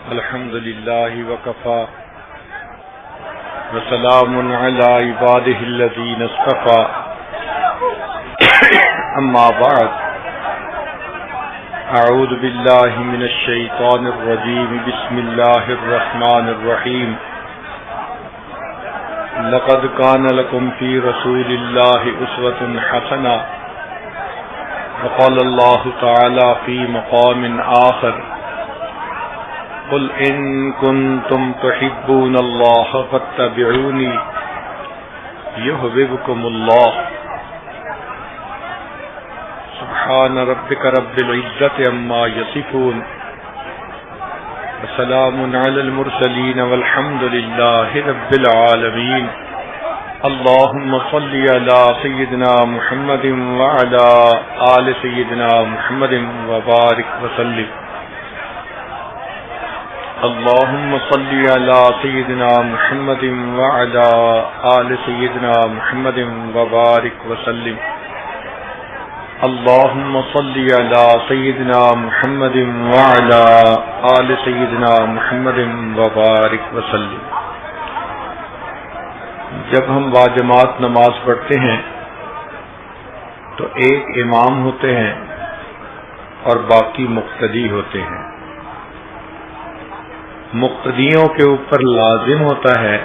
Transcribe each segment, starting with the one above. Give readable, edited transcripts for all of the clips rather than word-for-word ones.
الحمد لله وكفى وسلام على عباده الذين اصطفى أما بعد أعوذ بالله من الشيطان الرجيم بسم الله الرحمن الرحيم لقد كان لكم في رسول الله أسوة حسنة وقال الله تعالى في مقام آخر قل إن كنتم تحبون الله فاتبعوني يحببكم الله سبحان ربك رب العزة عما يصفون وسلام على المرسلين والحمد لله رب العالمين اللهم صل على سيدنا محمد وعلى آل سيدنا محمد وبارك وسلم اللهم صل على سيدنا محمد وعلى آل سيدنا محمد وبارك وسلم اللهم صل على سيدنا محمد وعلى آل سيدنا محمد وبارك وسلم. جب ہم باجماعت نماز پڑھتے ہیں تو ایک امام ہوتے ہیں اور باقی مقتدی ہوتے ہیں. مقتدیوں کے اوپر لازم ہوتا ہے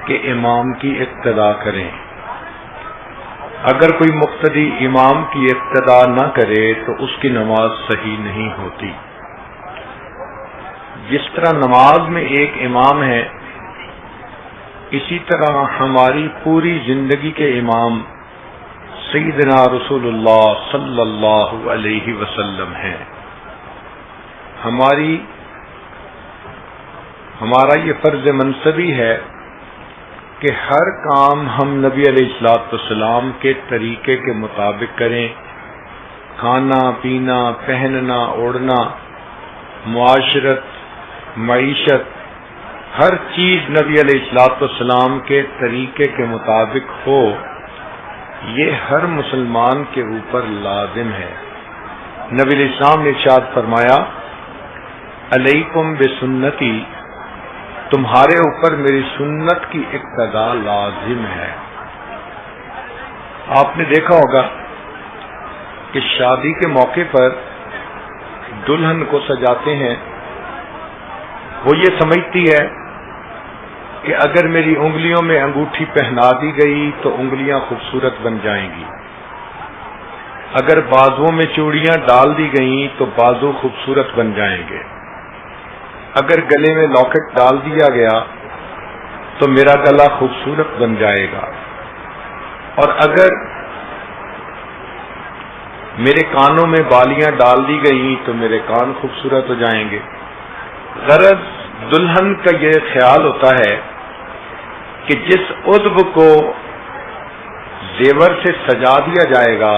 کہ امام کی اقتداء کریں. اگر کوئی مقتدی امام کی اقتداء نہ کرے تو اس کی نماز صحیح نہیں ہوتی. جس طرح نماز میں ایک امام ہے، اسی طرح ہماری پوری زندگی کے امام سیدنا رسول اللہ صلی اللہ علیہ وسلم ہیں. ہمارا یہ فرض منصبی ہے کہ ہر کام ہم نبی علیہ الصلوۃ والسلام کے طریقے کے مطابق کریں. کھانا پینا، پہننا اوڑھنا، معاشرت، معیشت، ہر چیز نبی علیہ الصلوۃ والسلام کے طریقے کے مطابق ہو، یہ ہر مسلمان کے اوپر لازم ہے. نبی علیہ السلام نے ارشاد فرمایا علیکم بسنتی، تمہارے اوپر میری سنت کی اقتداء لازم ہے. آپ نے دیکھا ہوگا کہ شادی کے موقع پر دلہن کو سجاتے ہیں، وہ یہ سمجھتی ہے کہ اگر میری انگلیوں میں انگوٹھی پہنا دی گئی تو انگلیاں خوبصورت بن جائیں گی، اگر بازوؤں میں چوڑیاں ڈال دی گئیں تو بازو خوبصورت بن جائیں گے، اگر گلے میں لاکٹ ڈال دیا گیا تو میرا گلا خوبصورت بن جائے گا، اور اگر میرے کانوں میں بالیاں ڈال دی گئیں تو میرے کان خوبصورت ہو جائیں گے. غرض دلہن کا یہ خیال ہوتا ہے کہ جس عضو کو زیور سے سجا دیا جائے گا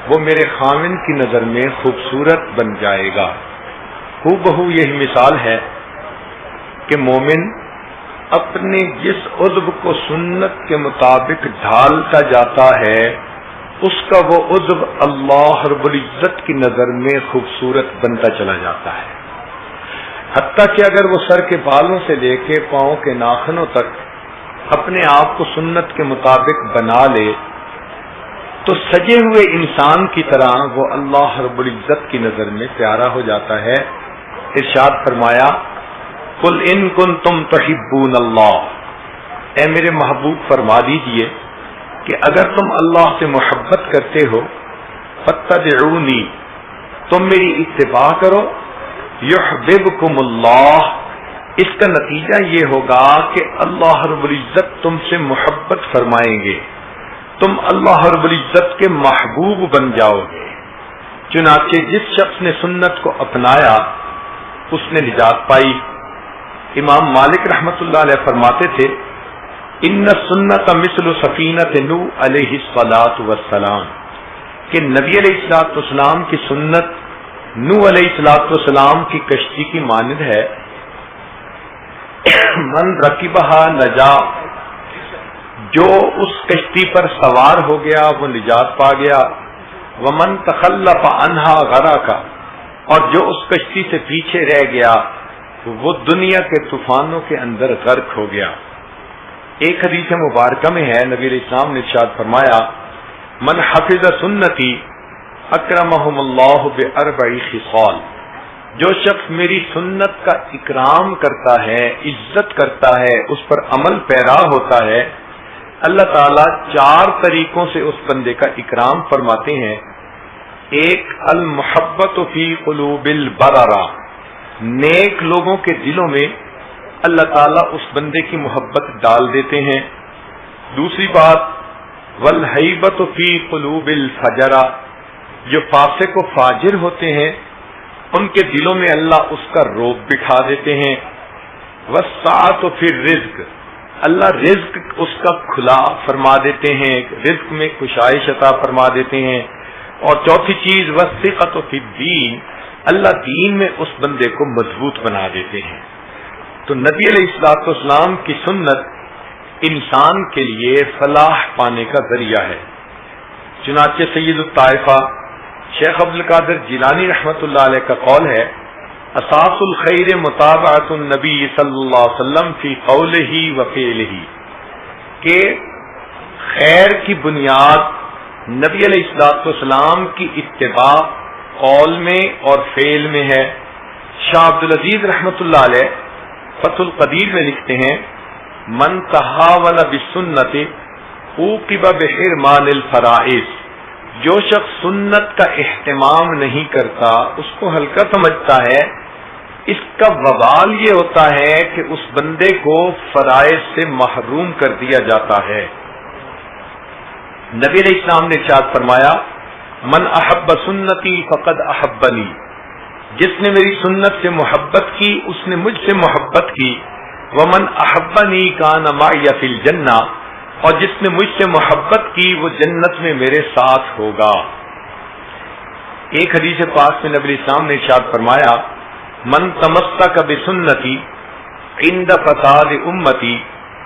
وہ میرے خاوند کی نظر میں خوبصورت بن جائے گا. بہو یہی مثال ہے کہ مومن اپنے جس عضو کو سنت کے مطابق ڈھالتا جاتا ہے اس کا وہ عضو اللہ رب العزت کی نظر میں خوبصورت بنتا چلا جاتا ہے. حتیٰ کہ اگر وہ سر کے بالوں سے لے کے پاؤں کے ناخنوں تک اپنے آپ کو سنت کے مطابق بنا لے تو سجے ہوئے انسان کی طرح وہ اللہ رب العزت کی نظر میں پیارا ہو جاتا ہے. ارشاد فرمایا قل ان کنتم تحبون اللہ، اے میرے محبوب فرما دیجئے کہ اگر تم اللہ سے محبت کرتے ہو فاتبعونی، تم میری اتباع کرو، یحببکم اللہ، اس کا نتیجہ یہ ہوگا کہ اللہ رب العزت تم سے محبت فرمائیں گے، تم اللہ رب العزت کے محبوب بن جاؤ گے. چنانچہ جس شخص نے سنت کو اپنایا اس نے نجات پائی. امام مالک رحمۃ اللہ علیہ فرماتے تھے ان السنت مثل سفینۃ نوح علیہ الصلاۃ والسلام، کہ نبی علیہ الصلاۃ والسلام کی سنت نوح علیہ الصلاۃ والسلام کی کشتی کی مانند ہے. من رکبہا نجا، جو اس کشتی پر سوار ہو گیا وہ نجات پا گیا. ومن تخلف عنہا غرق، اور جو اس کشتی سے پیچھے رہ گیا وہ دنیا کے طوفانوں کے اندر غرق ہو گیا۔ ایک حدیث مبارکہ میں ہے، نبی علیہ السلام نے ارشاد فرمایا، من حفظ سنتی اکرمہم اللہ باربع خصال، جو شخص میری سنت کا اکرام کرتا ہے، عزت کرتا ہے، اس پر عمل پیرا ہوتا ہے، اللہ تعالیٰ 4 طریقوں سے اس بندے کا اکرام فرماتے ہیں۔ ایک، المحبت فی قلوب البررہ، نیک لوگوں کے دلوں میں اللہ تعالیٰ اس بندے کی محبت ڈال دیتے ہیں۔ دوسری بات، والہیبۃ فی قلوب الفجرہ، جو فاسق و فاجر ہوتے ہیں ان کے دلوں میں اللہ اس کا رعب بٹھا دیتے ہیں۔ والسعۃ فی الرزق، اللہ رزق اس کا کھلا فرما دیتے ہیں، رزق میں کشائش عطا فرما دیتے ہیں۔ اور چوتھی چیز، والثقۃ فی الدین، اللہ دین میں اس بندے کو مضبوط بنا دیتے ہیں۔ تو نبی علیہ الصلوۃ والسلام کی سنت انسان کے لیے فلاح پانے کا ذریعہ ہے۔ چنانچہ سید الطائفہ شیخ عبد القادر جیلانی رحمۃ اللہ علیہ کا قول ہے، اساس الخیر متابعۃ النبی صلی اللہ علیہ وسلم فی قولہ و فعلہ، کہ خیر کی بنیاد نبی علیہ الصلوۃ والسلام کی اتباع قول میں اور فعل میں ہے۔ شاہ عبد العزیز رحمۃ اللہ علیہ فتح القدیر میں لکھتے ہیں، من تحاول بالسنت عوقب بحرمان الفرائض، جو شخص سنت کا اہتمام نہیں کرتا، اس کو ہلکا سمجھتا ہے، اس کا وبال یہ ہوتا ہے کہ اس بندے کو فرائض سے محروم کر دیا جاتا ہے۔ نبی علیہ السلام نے ارشاد فرمایا، من احب سنتی فقد احبنی، جس نے میری سنت سے محبت کی اس نے مجھ سے محبت کی۔ ومن احبنی کان معی فی الجنہ، اور جس نے مجھ سے محبت کی وہ جنت میں میرے ساتھ ہوگا۔ ایک حدیث پاک میں نبی علیہ السلام نے ارشاد فرمایا، من تمسک بسنتی عند فساد امتی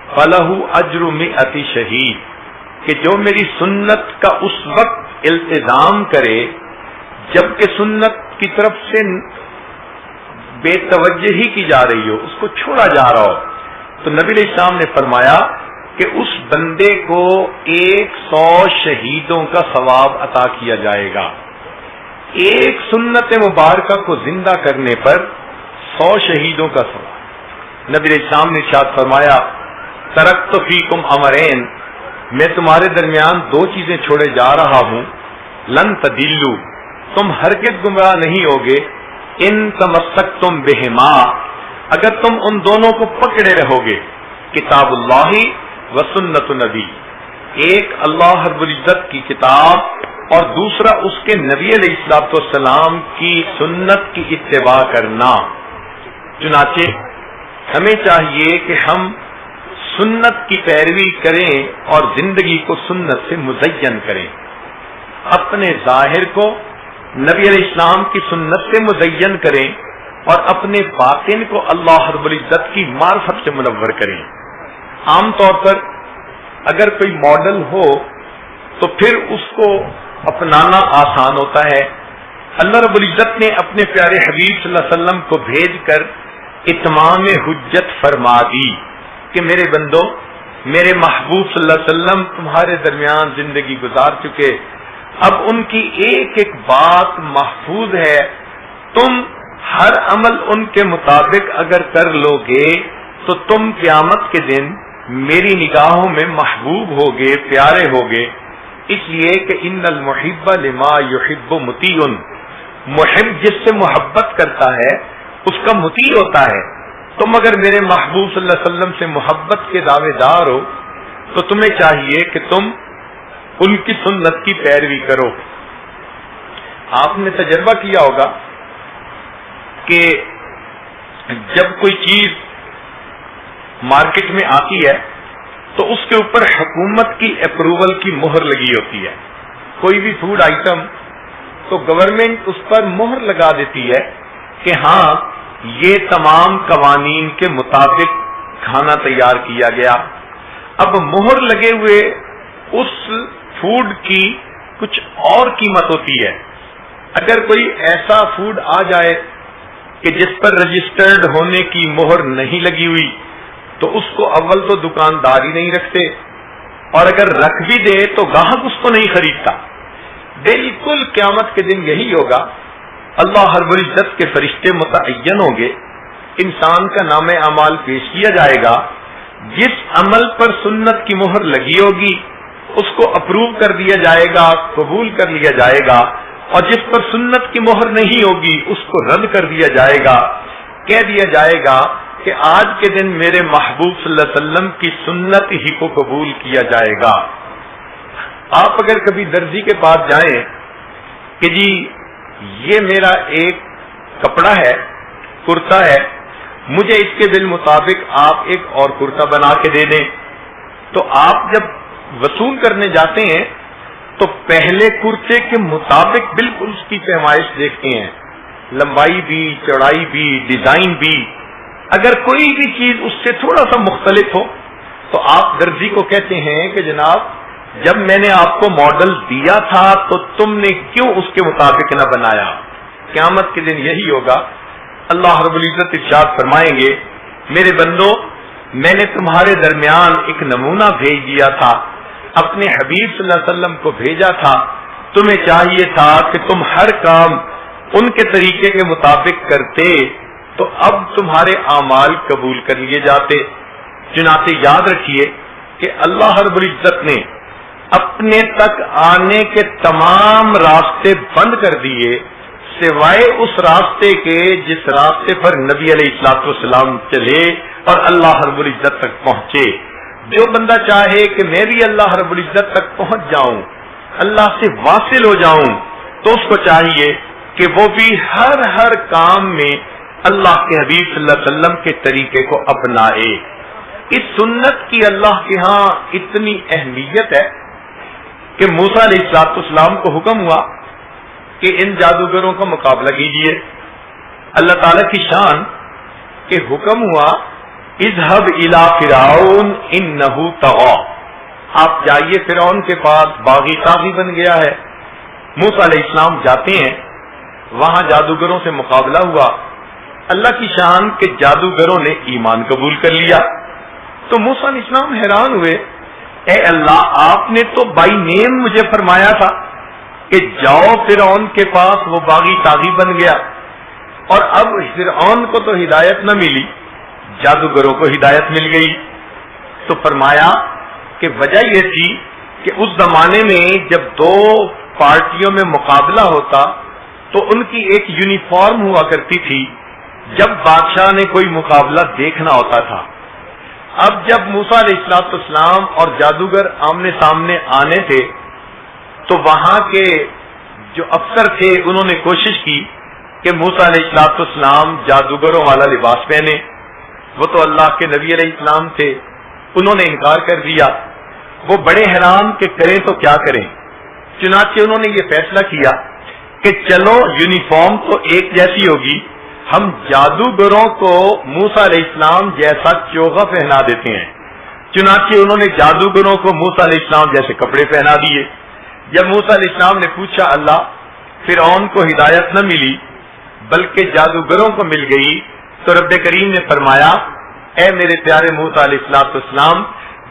فلہ اجر 100 شہید، کہ جو میری سنت کا اس وقت التزام کرے جبکہ سنت کی طرف سے بے توجہی کی جا رہی ہو، اس کو چھوڑا جا رہا ہو، تو نبی علیہ السلام نے فرمایا کہ اس بندے کو 100 شہیدوں کا ثواب عطا کیا جائے گا۔ ایک سنت مبارکہ کو زندہ کرنے پر 100 شہیدوں کا ثواب۔ نبی علیہ السلام نے ارشاد فرمایا، ترکت فیکم امرین، میں تمہارے درمیان 2 چیزیں چھوڑے جا رہا ہوں، لن تدلوا، تم ہرگز گمراہ نہیں ہوگے، ان تمسکتم بہما، اگر تم ان دونوں کو پکڑے رہو گے، کتاب اللہ و سنت نبی، ایک اللہ رب العزت کی کتاب اور دوسرا اس کے نبی علیہ الصلوۃ والسلام کی سنت کی اتباع کرنا۔ چنانچہ ہمیں چاہیے کہ ہم سنت کی پیروی کریں اور زندگی کو سنت سے مزین کریں، اپنے ظاہر کو نبی علیہ السلام کی سنت سے مزین کریں اور اپنے باطن کو اللہ رب العزت کی معرفت سے منور کریں۔ عام طور پر اگر کوئی ماڈل ہو تو پھر اس کو اپنانا آسان ہوتا ہے۔ اللہ رب العزت نے اپنے پیارے حبیب صلی اللہ علیہ وسلم کو بھیج کر اتمام حجت فرما دی کہ میرے بندو، میرے محبوب صلی اللہ علیہ وسلم تمہارے درمیان زندگی گزار چکے، اب ان کی ایک ایک بات محفوظ ہے، تم ہر عمل ان کے مطابق اگر کر لو گے تو تم قیامت کے دن میری نگاہوں میں محبوب ہوگے، پیارے ہوگے، اس لیے کہ ان المحب لما یحب مطیع، محب جس سے محبت کرتا ہے اس کا مطیع ہوتا ہے۔ تم اگر میرے محبوب صلی اللہ علیہ وسلم سے محبت کے دعوے دار ہو تو تمہیں چاہیے کہ تم ان کی سنت کی پیروی کرو۔ آپ نے تجربہ کیا ہوگا کہ جب کوئی چیز مارکیٹ میں آتی ہے تو اس کے اوپر حکومت کی اپروول کی مہر لگی ہوتی ہے۔ کوئی بھی فوڈ آئٹم تو گورنمنٹ اس پر مہر لگا دیتی ہے کہ ہاں یہ تمام قوانین کے مطابق کھانا تیار کیا گیا۔ اب مہر لگے ہوئے اس فوڈ کی کچھ اور قیمت ہوتی ہے، اگر کوئی ایسا فوڈ آ جائے کہ جس پر رجسٹرڈ ہونے کی مہر نہیں لگی ہوئی تو اس کو اول تو دکاندار ہی نہیں رکھتے، اور اگر رکھ بھی دے تو گاہک اس کو نہیں خریدتا۔ بالکل قیامت کے دن یہی ہوگا، اللہ رب العزت کے فرشتے متعین ہوں گے، انسان کا نام اعمال پیش کیا جائے گا، جس عمل پر سنت کی مہر لگی ہوگی اس کو اپروو کر دیا جائے گا، قبول کر لیا جائے گا، اور جس پر سنت کی مہر نہیں ہوگی اس کو رد کر دیا جائے گا۔ کہہ دیا جائے گا کہ آج کے دن میرے محبوب صلی اللہ علیہ وسلم کی سنت ہی کو قبول کیا جائے گا۔ آپ اگر کبھی درزی کے پاس جائیں کہ جی یہ میرا ایک کپڑا ہے، کرتا ہے، مجھے اس کے بالمطابق آپ ایک اور کرتا بنا کے دے دیں، تو آپ جب وصول کرنے جاتے ہیں تو پہلے کرتے کے مطابق بالکل اس کی پیمائش دیکھتے ہیں، لمبائی بھی، چوڑائی بھی، ڈیزائن بھی۔ اگر کوئی بھی چیز اس سے تھوڑا سا مختلف ہو تو آپ درزی کو کہتے ہیں کہ جناب جب میں نے آپ کو ماڈل دیا تھا تو تم نے کیوں اس کے مطابق نہ بنایا؟ قیامت کے دن یہی ہوگا۔ اللہ رب العزت ارشاد فرمائیں گے، میرے بندو میں نے تمہارے درمیان ایک نمونہ بھیج دیا تھا، اپنے حبیب صلی اللہ علیہ وسلم کو بھیجا تھا، تمہیں چاہیے تھا کہ تم ہر کام ان کے طریقے کے مطابق کرتے تو اب تمہارے اعمال قبول کر لیے جاتے۔ چنانچہ یاد رکھیے کہ اللہ رب العزت نے اپنے تک آنے کے تمام راستے بند کر دیے سوائے اس راستے کے جس راستے پر نبی علیہ الصلوۃ والسلام چلے اور اللہ رب العزت تک پہنچے۔ جو بندہ چاہے کہ میں بھی اللہ رب العزت تک پہنچ جاؤں، اللہ سے واصل ہو جاؤں، تو اس کو چاہیے کہ وہ بھی ہر کام میں اللہ کے حبیب صلی اللہ علیہ وسلم کے طریقے کو اپنائے۔ اس سنت کی اللہ کے ہاں اتنی اہمیت ہے کہ موسیٰ علیہ السلام کو حکم ہوا کہ ان جادوگروں کا مقابلہ کیجیے۔ اللہ تعالی کی شان کہ حکم ہوا اذهب الى فرعون انه طغى، آپ جائیے فرعون کے پاس، باغی طاغی بن گیا ہے۔ موسیٰ علیہ السلام جاتے ہیں، وہاں جادوگروں سے مقابلہ ہوا۔ اللہ کی شان کہ جادوگروں نے ایمان قبول کر لیا۔ تو موسیٰ علیہ السلام حیران ہوئے، اے اللہ آپ نے تو بائی نیم مجھے فرمایا تھا کہ جاؤ فرعون کے پاس، وہ باغی طاغی بن گیا، اور اب فرعون کو تو ہدایت نہ ملی، جادوگروں کو ہدایت مل گئی۔ تو فرمایا کہ وجہ یہ تھی کہ اس زمانے میں جب دو پارٹیوں میں مقابلہ ہوتا تو ان کی ایک یونیفارم ہوا کرتی تھی جب بادشاہ نے کوئی مقابلہ دیکھنا ہوتا تھا۔ اب جب موسیٰ علیہ السلام اور جادوگر آمنے سامنے آنے تھے تو وہاں کے جو افسر تھے انہوں نے کوشش کی کہ موسیٰ علیہ السلام جادوگروں والا لباس پہنے، وہ تو اللہ کے نبی علیہ السلام تھے، انہوں نے انکار کر دیا۔ وہ بڑے حیران کہ کریں تو کیا کریں، چنانچہ انہوں نے یہ فیصلہ کیا کہ چلو یونیفارم تو ایک جیسی ہوگی، ہم جادوگروں کو موسیٰ علیہ السلام جیسا چوغا پہنا دیتے ہیں۔ چنانچہ انہوں نے جادوگروں کو موسیٰ علیہ السلام جیسے کپڑے پہنا دیے۔ جب موسیٰ علیہ السلام نے پوچھا اللہ فرعون کو ہدایت نہ ملی بلکہ جادوگروں کو مل گئی، تو رب کریم نے فرمایا اے میرے پیارے موسیٰ علیہ السلام،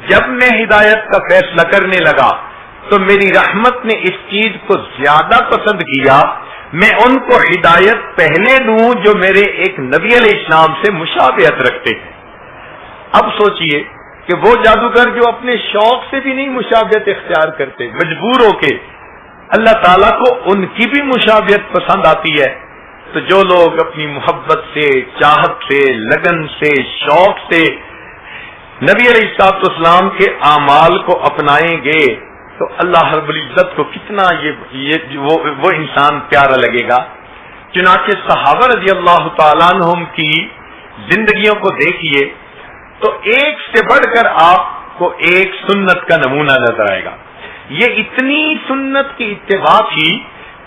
جب میں ہدایت کا فیصلہ کرنے لگا تو میری رحمت نے اس چیز کو زیادہ پسند کیا، میں ان کو ہدایت پہلے دوں جو میرے ایک نبی علیہ السلام سے مشابہت رکھتے ہیں۔ اب سوچئے کہ وہ جادوگر جو اپنے شوق سے بھی نہیں مشابہت اختیار کرتے، مجبور ہو کے، اللہ تعالیٰ کو ان کی بھی مشابہت پسند آتی ہے، تو جو لوگ اپنی محبت سے، چاہت سے، لگن سے، شوق سے نبی علیہ السلام کے اعمال کو اپنائیں گے تو اللہ رب العزت کو کتنا وہ انسان پیارا لگے گا۔ چنانچہ صحابہ رضی اللہ تعالیٰ عنہم کی زندگیوں کو دیکھیے تو ایک سے بڑھ کر آپ کو ایک سنت کا نمونہ نظر آئے گا۔ یہ اتنی سنت کی اتباع تھی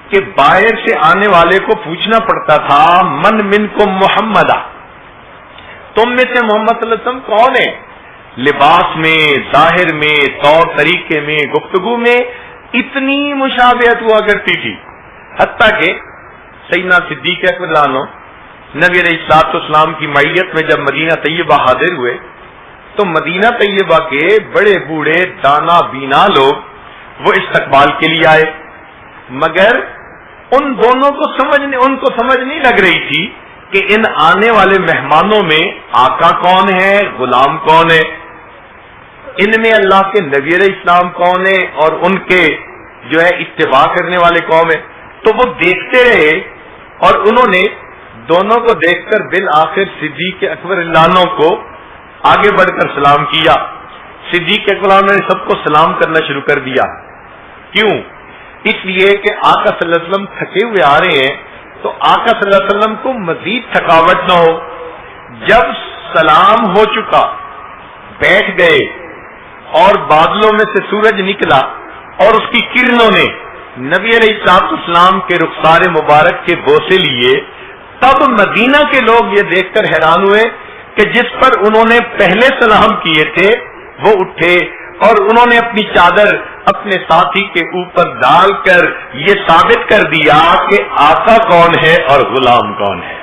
کہ باہر سے آنے والے کو پوچھنا پڑتا تھا من منکم محمدہ، تم میں سے محمد صلی اللہ علیہ وسلم کون ہے؟ لباس میں، ظاہر میں، طور طریقے میں، گفتگو میں اتنی مشابہت ہوا کرتی تھی۔ حتیٰ کہ سیدنا صدیق اکبر رضی اللہ عنہ نبی علیہ الصلوۃ والسلام کی معیت میں جب مدینہ طیبہ حاضر ہوئے تو مدینہ طیبہ کے بڑے بوڑھے دانا بینا لوگ وہ استقبال کے لیے آئے، مگر ان دونوں کو سمجھ نہیں لگ رہی تھی کہ ان آنے والے مہمانوں میں آقا کون ہے، غلام کون ہے، ان میں اللہ کے نبی علیہ السلام کون ہے اور ان کے جو ہے اتباع کرنے والے کون ہیں۔ تو وہ دیکھتے رہے اور انہوں نے دونوں کو دیکھ کر بالآخر صدیق اکبر رضی اللہ عنہ کو آگے بڑھ کر سلام کیا۔ صدیق اکبر نے سب کو سلام کرنا شروع کر دیا۔ کیوں؟ اس لیے کہ آقا صلی اللہ علیہ وسلم تھکے ہوئے آ رہے ہیں تو آقا صلی اللہ علیہ وسلم کو مزید تھکاوٹ نہ ہو۔ جب سلام ہو چکا بیٹھ گئے اور بادلوں میں سے سورج نکلا اور اس کی کرنوں نے نبی علیہ السلام کے رخسار مبارک کے بوسے لیے، تب مدینہ کے لوگ یہ دیکھ کر حیران ہوئے کہ جس پر انہوں نے پہلے سلام کیے تھے وہ اٹھے اور انہوں نے اپنی چادر اپنے ساتھی کے اوپر ڈال کر یہ ثابت کر دیا کہ آقا کون ہے اور غلام کون ہے،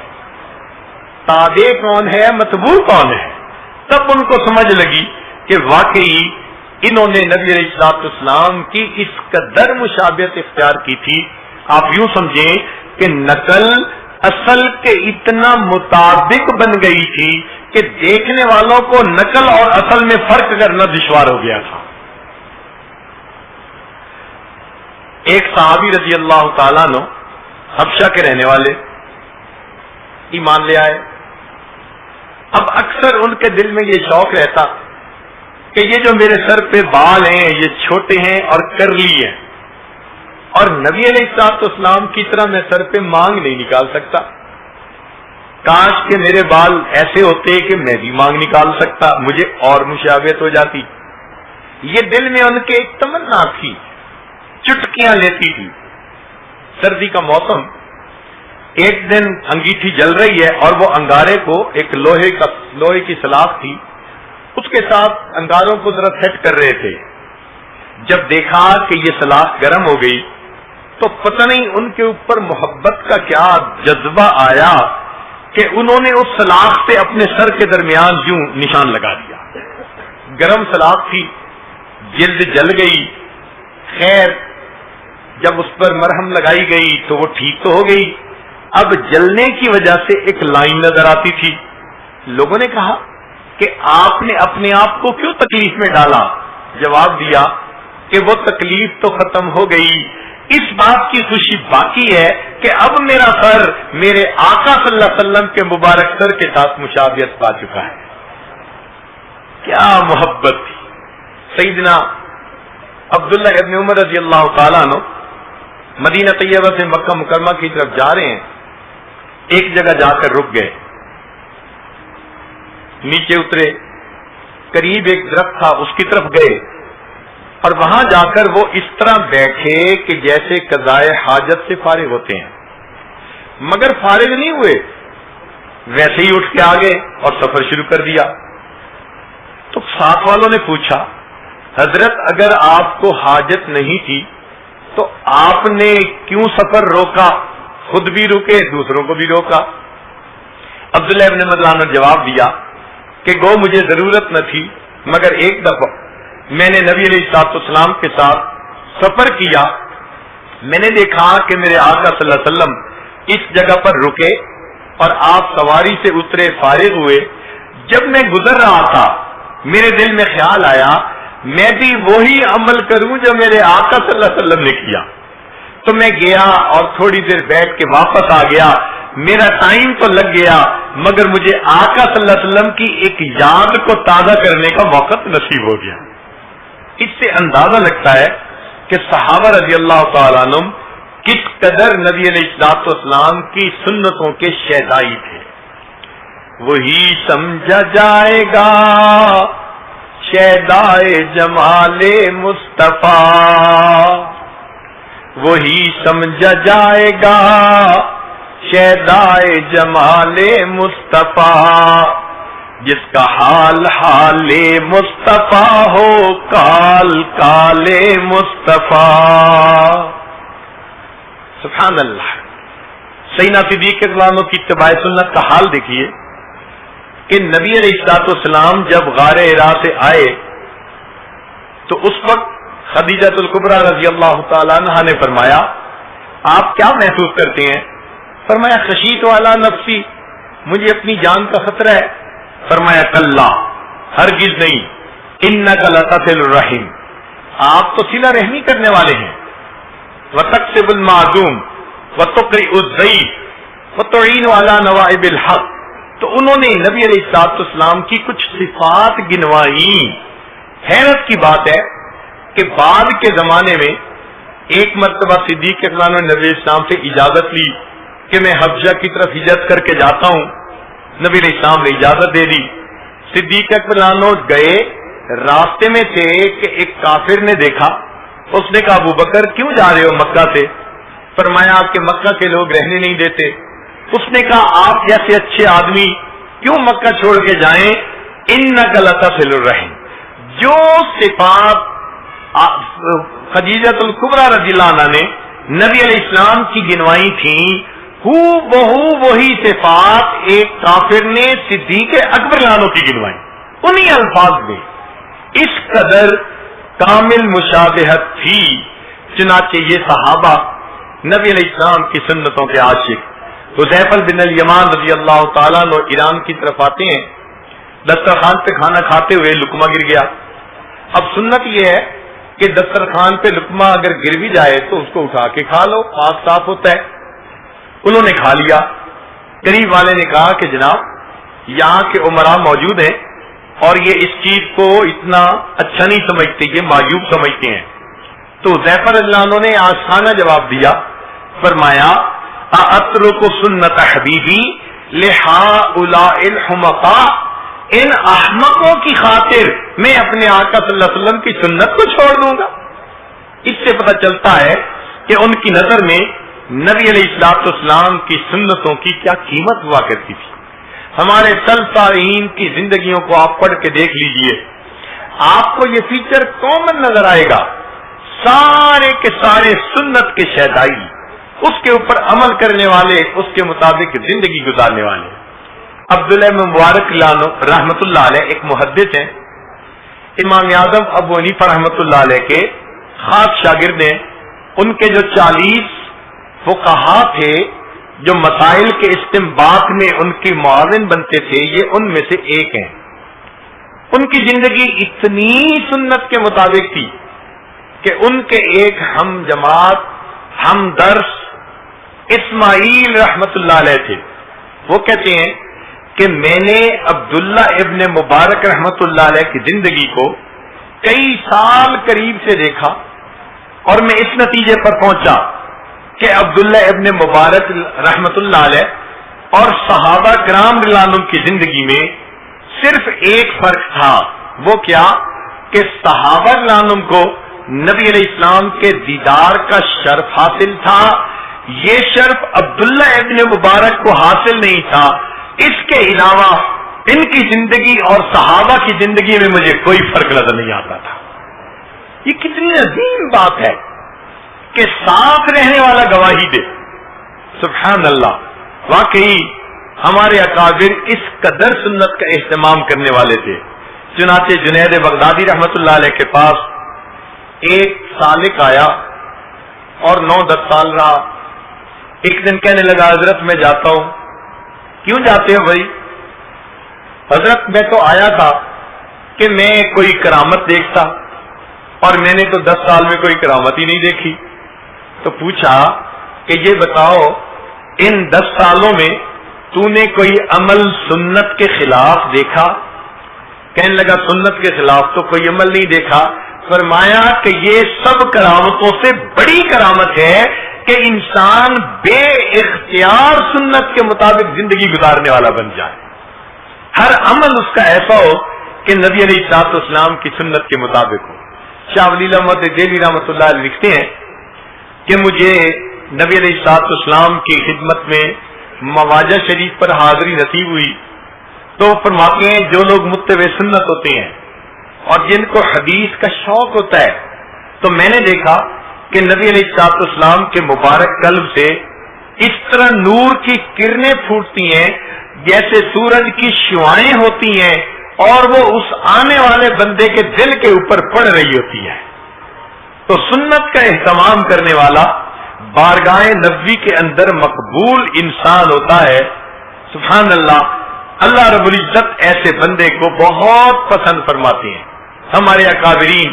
تابع کون ہے، متبوع کون ہے۔ تب ان کو سمجھ لگی کہ واقعی انہوں نے نبی علیہ السلام کی اس قدر مشابہت اختیار کی تھی، آپ یوں سمجھیں کہ نقل اصل کے اتنا مطابق بن گئی تھی کہ دیکھنے والوں کو نقل اور اصل میں فرق کرنا دشوار ہو گیا تھا۔ ایک صحابی رضی اللہ تعالیٰ عنہ حبشہ کے رہنے والے ایمان لے آئے۔ اب اکثر ان کے دل میں یہ شوق رہتا کہ یہ جو میرے سر پہ بال ہیں یہ چھوٹے ہیں اور کرلی ہیں، اور نبی علیہ السلام کی طرح میں سر پہ مانگ نہیں نکال سکتا، کاش کہ میرے بال ایسے ہوتے کہ میں بھی مانگ نکال سکتا، مجھے اور مشابہت ہو جاتی۔ یہ دل میں ان کے ایک تمنا تھی، چٹکیاں لیتی تھی۔ سردی کا موسم، ایک دن انگیٹھی جل رہی ہے اور وہ انگارے کو ایک لوہے کی سلاخ تھی، اس کے ساتھ انگاروں کو ذرا سیٹ کر رہے تھے۔ جب دیکھا کہ یہ سلاخ گرم ہو گئی تو پتہ نہیں ان کے اوپر محبت کا کیا جذبہ آیا کہ انہوں نے اس سلاخ سے اپنے سر کے درمیان یوں نشان لگا دیا۔ گرم سلاخ تھی، جلد جل گئی، خیر جب اس پر مرہم لگائی گئی تو وہ ٹھیک تو ہو گئی، اب جلنے کی وجہ سے ایک لائن نظر آتی تھی۔ لوگوں نے کہا کہ آپ نے اپنے آپ کو کیوں تکلیف میں ڈالا؟ جواب دیا کہ وہ تکلیف تو ختم ہو گئی، اس بات کی خوشی باقی ہے کہ اب میرا سر میرے آقا صلی اللہ علیہ وسلم کے مبارک سر کے ساتھ مشابہت پا چکا ہے۔ کیا محبت تھی۔ سیدنا عبداللہ ابن عمر رضی اللہ تعالیٰ عنہ مدینہ طیبہ سے مکہ مکرمہ کی طرف جا رہے ہیں، ایک جگہ جا کر رک گئے، نیچے اترے، قریب ایک درخت تھا اس کی طرف گئے اور وہاں جا کر وہ اس طرح بیٹھے کہ جیسے قضائے حاجت سے فارغ ہوتے ہیں، مگر فارغ نہیں ہوئے، ویسے ہی اٹھ کے آ گئے اور سفر شروع کر دیا۔ تو ساتھ والوں نے پوچھا، حضرت اگر آپ کو حاجت نہیں تھی تو آپ نے کیوں سفر روکا؟ خود بھی رکے، دوسروں کو بھی روکا۔ عبداللہ ابن مسعود نے جواب دیا کہ گو مجھے ضرورت نہ تھی، مگر ایک دفعہ میں نے نبی علیہ السلام کے ساتھ سفر کیا، میں نے دیکھا کہ میرے آقا صلی اللہ علیہ وسلم اس جگہ پر رکے اور آپ سواری سے اترے، فارغ ہوئے۔ جب میں گزر رہا تھا میرے دل میں خیال آیا میں بھی وہی عمل کروں جو میرے آقا صلی اللہ علیہ وسلم نے کیا، تو میں گیا اور تھوڑی دیر بیٹھ کے واپس آ گیا۔ میرا ٹائم تو لگ گیا مگر مجھے آقا صلی اللہ علیہ وسلم کی ایک یاد کو تازہ کرنے کا وقت نصیب ہو گیا۔ اس سے اندازہ لگتا ہے کہ صحابہ رضی اللہ تعالیٰ عنہ کس قدر نبی علیہ السلام کی سنتوں کے شیدائی تھے۔ وہی سمجھا جائے گا شیدائے جمال مصطفیٰ، وہی سمجھا جائے گا شیدائے جمال مصطفیٰ، جس کا حال حال مصطفیٰ ہو کال کال مصطفیٰ۔ سبحان اللہ. سیدنا صدیق رضی اللہ عنہ کی اتباع سنت کا حال دیکھیے کہ نبی علیہ الصلوۃ والسلام جب غار حرا سے آئے تو اس وقت خدیجہ الکبریٰ رضی اللہ تعالی عنہا نے فرمایا آپ کیا محسوس کرتے ہیں؟ فرمایا خشیت علی نفسی، مجھے اپنی جان کا خطرہ ہے. فرمایا کلا، ہرگز نہیں، انک لتصل الرحم، آپ تو صلہ رحمی کرنے والے ہیں. وتکسب المعدوم وتقرئ الضیف وتعین علی نوائب الحق. تو انہوں نے نبی علیہ الصلوۃ والسلام کی کچھ صفات گنوائی. حیرت کی بات ہے کہ بعد کے زمانے میں ایک مرتبہ صدیق اکبر نے نبی اسلام سے اجازت لی کہ میں حبشہ کی طرف ہجرت کر کے جاتا ہوں. نبی علیہ السلام نے اجازت دے دی. صدیق اکبر گئے، راستے میں تھے کہ ایک کافر نے دیکھا. اس نے کہا ابو بکر کیوں جا رہے ہو مکہ سے؟ فرمایا کہ مکہ کے لوگ رہنے نہیں دیتے. اس نے کہا آپ جیسے اچھے آدمی کیوں مکہ چھوڑ کے جائیں؟ انک لتصل الرحم. جو صفات خدیجہ الکبریٰ رضی اللہ عنہا نے نبی علیہ السلام کی گنوائی تھیں، وہی صفات ایک کافر نے صدیق اکبر عنہ کی گنوائی انہی الفاظ میں. اس قدر کامل مشابہت تھی. چنانچہ یہ صحابہ نبی علیہ السلام کی سنتوں کے عاشق حذیفہ بن الیمان رضی اللہ تعالیٰ عنہ ایران کی طرف آتے ہیں. دسترخوان پہ کھانا کھاتے ہوئے لقمہ گر گیا. اب سنت یہ ہے کہ دسترخوان پہ لقمہ اگر گر بھی جائے تو اس کو اٹھا کے کھا لو، پاک صاف ہوتا ہے. انہوں نے کھا لیا. قریب والے نے کہا کہ جناب یہاں کے عمراء موجود ہیں اور یہ اس چیز کو اتنا اچھا نہیں سمجھتے، یہ معیوب سمجھتے ہیں. تو حذیفہ رضی اللہ عنہ نے آشفانہ جواب دیا. فرمایا اترک سنت حبیبی لہؤلاء الحمقاء، ان احمقوں کی خاطر میں اپنے آقا صلی اللہ علیہ وسلم کی سنت کو چھوڑ دوں گا. اس سے پتہ چلتا ہے کہ ان کی نظر میں نبی علیہ الصلوۃ والسلام کی سنتوں کی کیا قیمت ہوا کرتی تھی. ہمارے سلف صالحین کی زندگیوں کو آپ پڑھ کے دیکھ لیجئے، آپ کو یہ فیچر کامن نظر آئے گا. سارے کے سارے سنت کے شیدائی، اس کے اوپر عمل کرنے والے، اس کے مطابق زندگی گزارنے والے. عبداللہ بن مبارک رحمۃ اللہ علیہ ایک محدث ہیں، امام اعظم ابو حنیفہ رحمۃ اللہ علیہ کے خاص شاگرد ہیں. ان کے جو 40 فقہا تھے جو مسائل کے استنباط میں ان کی معاون بنتے تھے، یہ ان میں سے ایک ہیں. ان کی زندگی اتنی سنت کے مطابق تھی کہ ان کے ایک ہم جماعت ہم درس اسماعیل رحمۃ اللہ علیہ تھے. وہ کہتے ہیں کہ میں نے عبداللہ ابن مبارک رحمۃ اللہ علیہ کی زندگی کو کئی سال قریب سے دیکھا اور میں اس نتیجے پر پہنچا کہ عبداللہ ابن مبارک رحمۃ اللہ علیہ اور صحابہ کرام رضی اللہ عنہم کی زندگی میں صرف ایک فرق تھا. وہ کیا کہ صحابہ رضی اللہ عنہم کو نبی علیہ السلام کے دیدار کا شرف حاصل تھا، یہ شرف عبداللہ ابن مبارک کو حاصل نہیں تھا. اس کے علاوہ ان کی زندگی اور صحابہ کی زندگی میں مجھے کوئی فرق نظر نہیں آتا تھا. یہ کتنی عظیم بات ہے کہ ساتھ رہنے والا گواہی دے. سبحان اللہ. واقعی ہمارے اکابر اس قدر سنت کا اہتمام کرنے والے تھے. چنانچہ جنید بغدادی رحمۃ اللہ علیہ کے پاس ایک سالک آیا اور 9-10 سال رہا. ایک دن کہنے لگا حضرت میں جاتا ہوں. کیوں جاتے ہو بھائی؟ حضرت میں تو آیا تھا کہ میں کوئی کرامت دیکھتا اور میں نے تو 10 سال میں کوئی کرامت ہی نہیں دیکھی. تو پوچھا کہ یہ بتاؤ ان 10 سالوں میں تو نے کوئی عمل سنت کے خلاف دیکھا؟ کہنے لگا سنت کے خلاف تو کوئی عمل نہیں دیکھا. فرمایا کہ یہ سب کرامتوں سے بڑی کرامت ہے کہ انسان بے اختیار سنت کے مطابق زندگی گزارنے والا بن جائے. ہر عمل اس کا ایسا ہو کہ نبی علیہ الصلوۃ والسلام کی سنت کے مطابق ہو. شاہ ولی اللہ محمد دہلوی رحمۃ اللہ علیہ لکھتے ہیں کہ مجھے نبی علیہ الصلوۃ والسلام کی خدمت میں مواجہ شریف پر حاضری نصیب ہوئی. تو فرماتے ہیں جو لوگ متبع سنت ہوتے ہیں اور جن کو حدیث کا شوق ہوتا ہے، تو میں نے دیکھا کہ نبی علیہ السلام کے مبارک قلب سے اس طرح نور کی کرنیں پھوٹتی ہیں جیسے سورج کی شعاعیں ہوتی ہیں اور وہ اس آنے والے بندے کے دل کے اوپر پڑ رہی ہوتی ہے. تو سنت کا اہتمام کرنے والا بارگاہ نبوی کے اندر مقبول انسان ہوتا ہے. سبحان اللہ. اللہ رب العزت ایسے بندے کو بہت پسند فرماتے ہیں. ہمارے اکابرین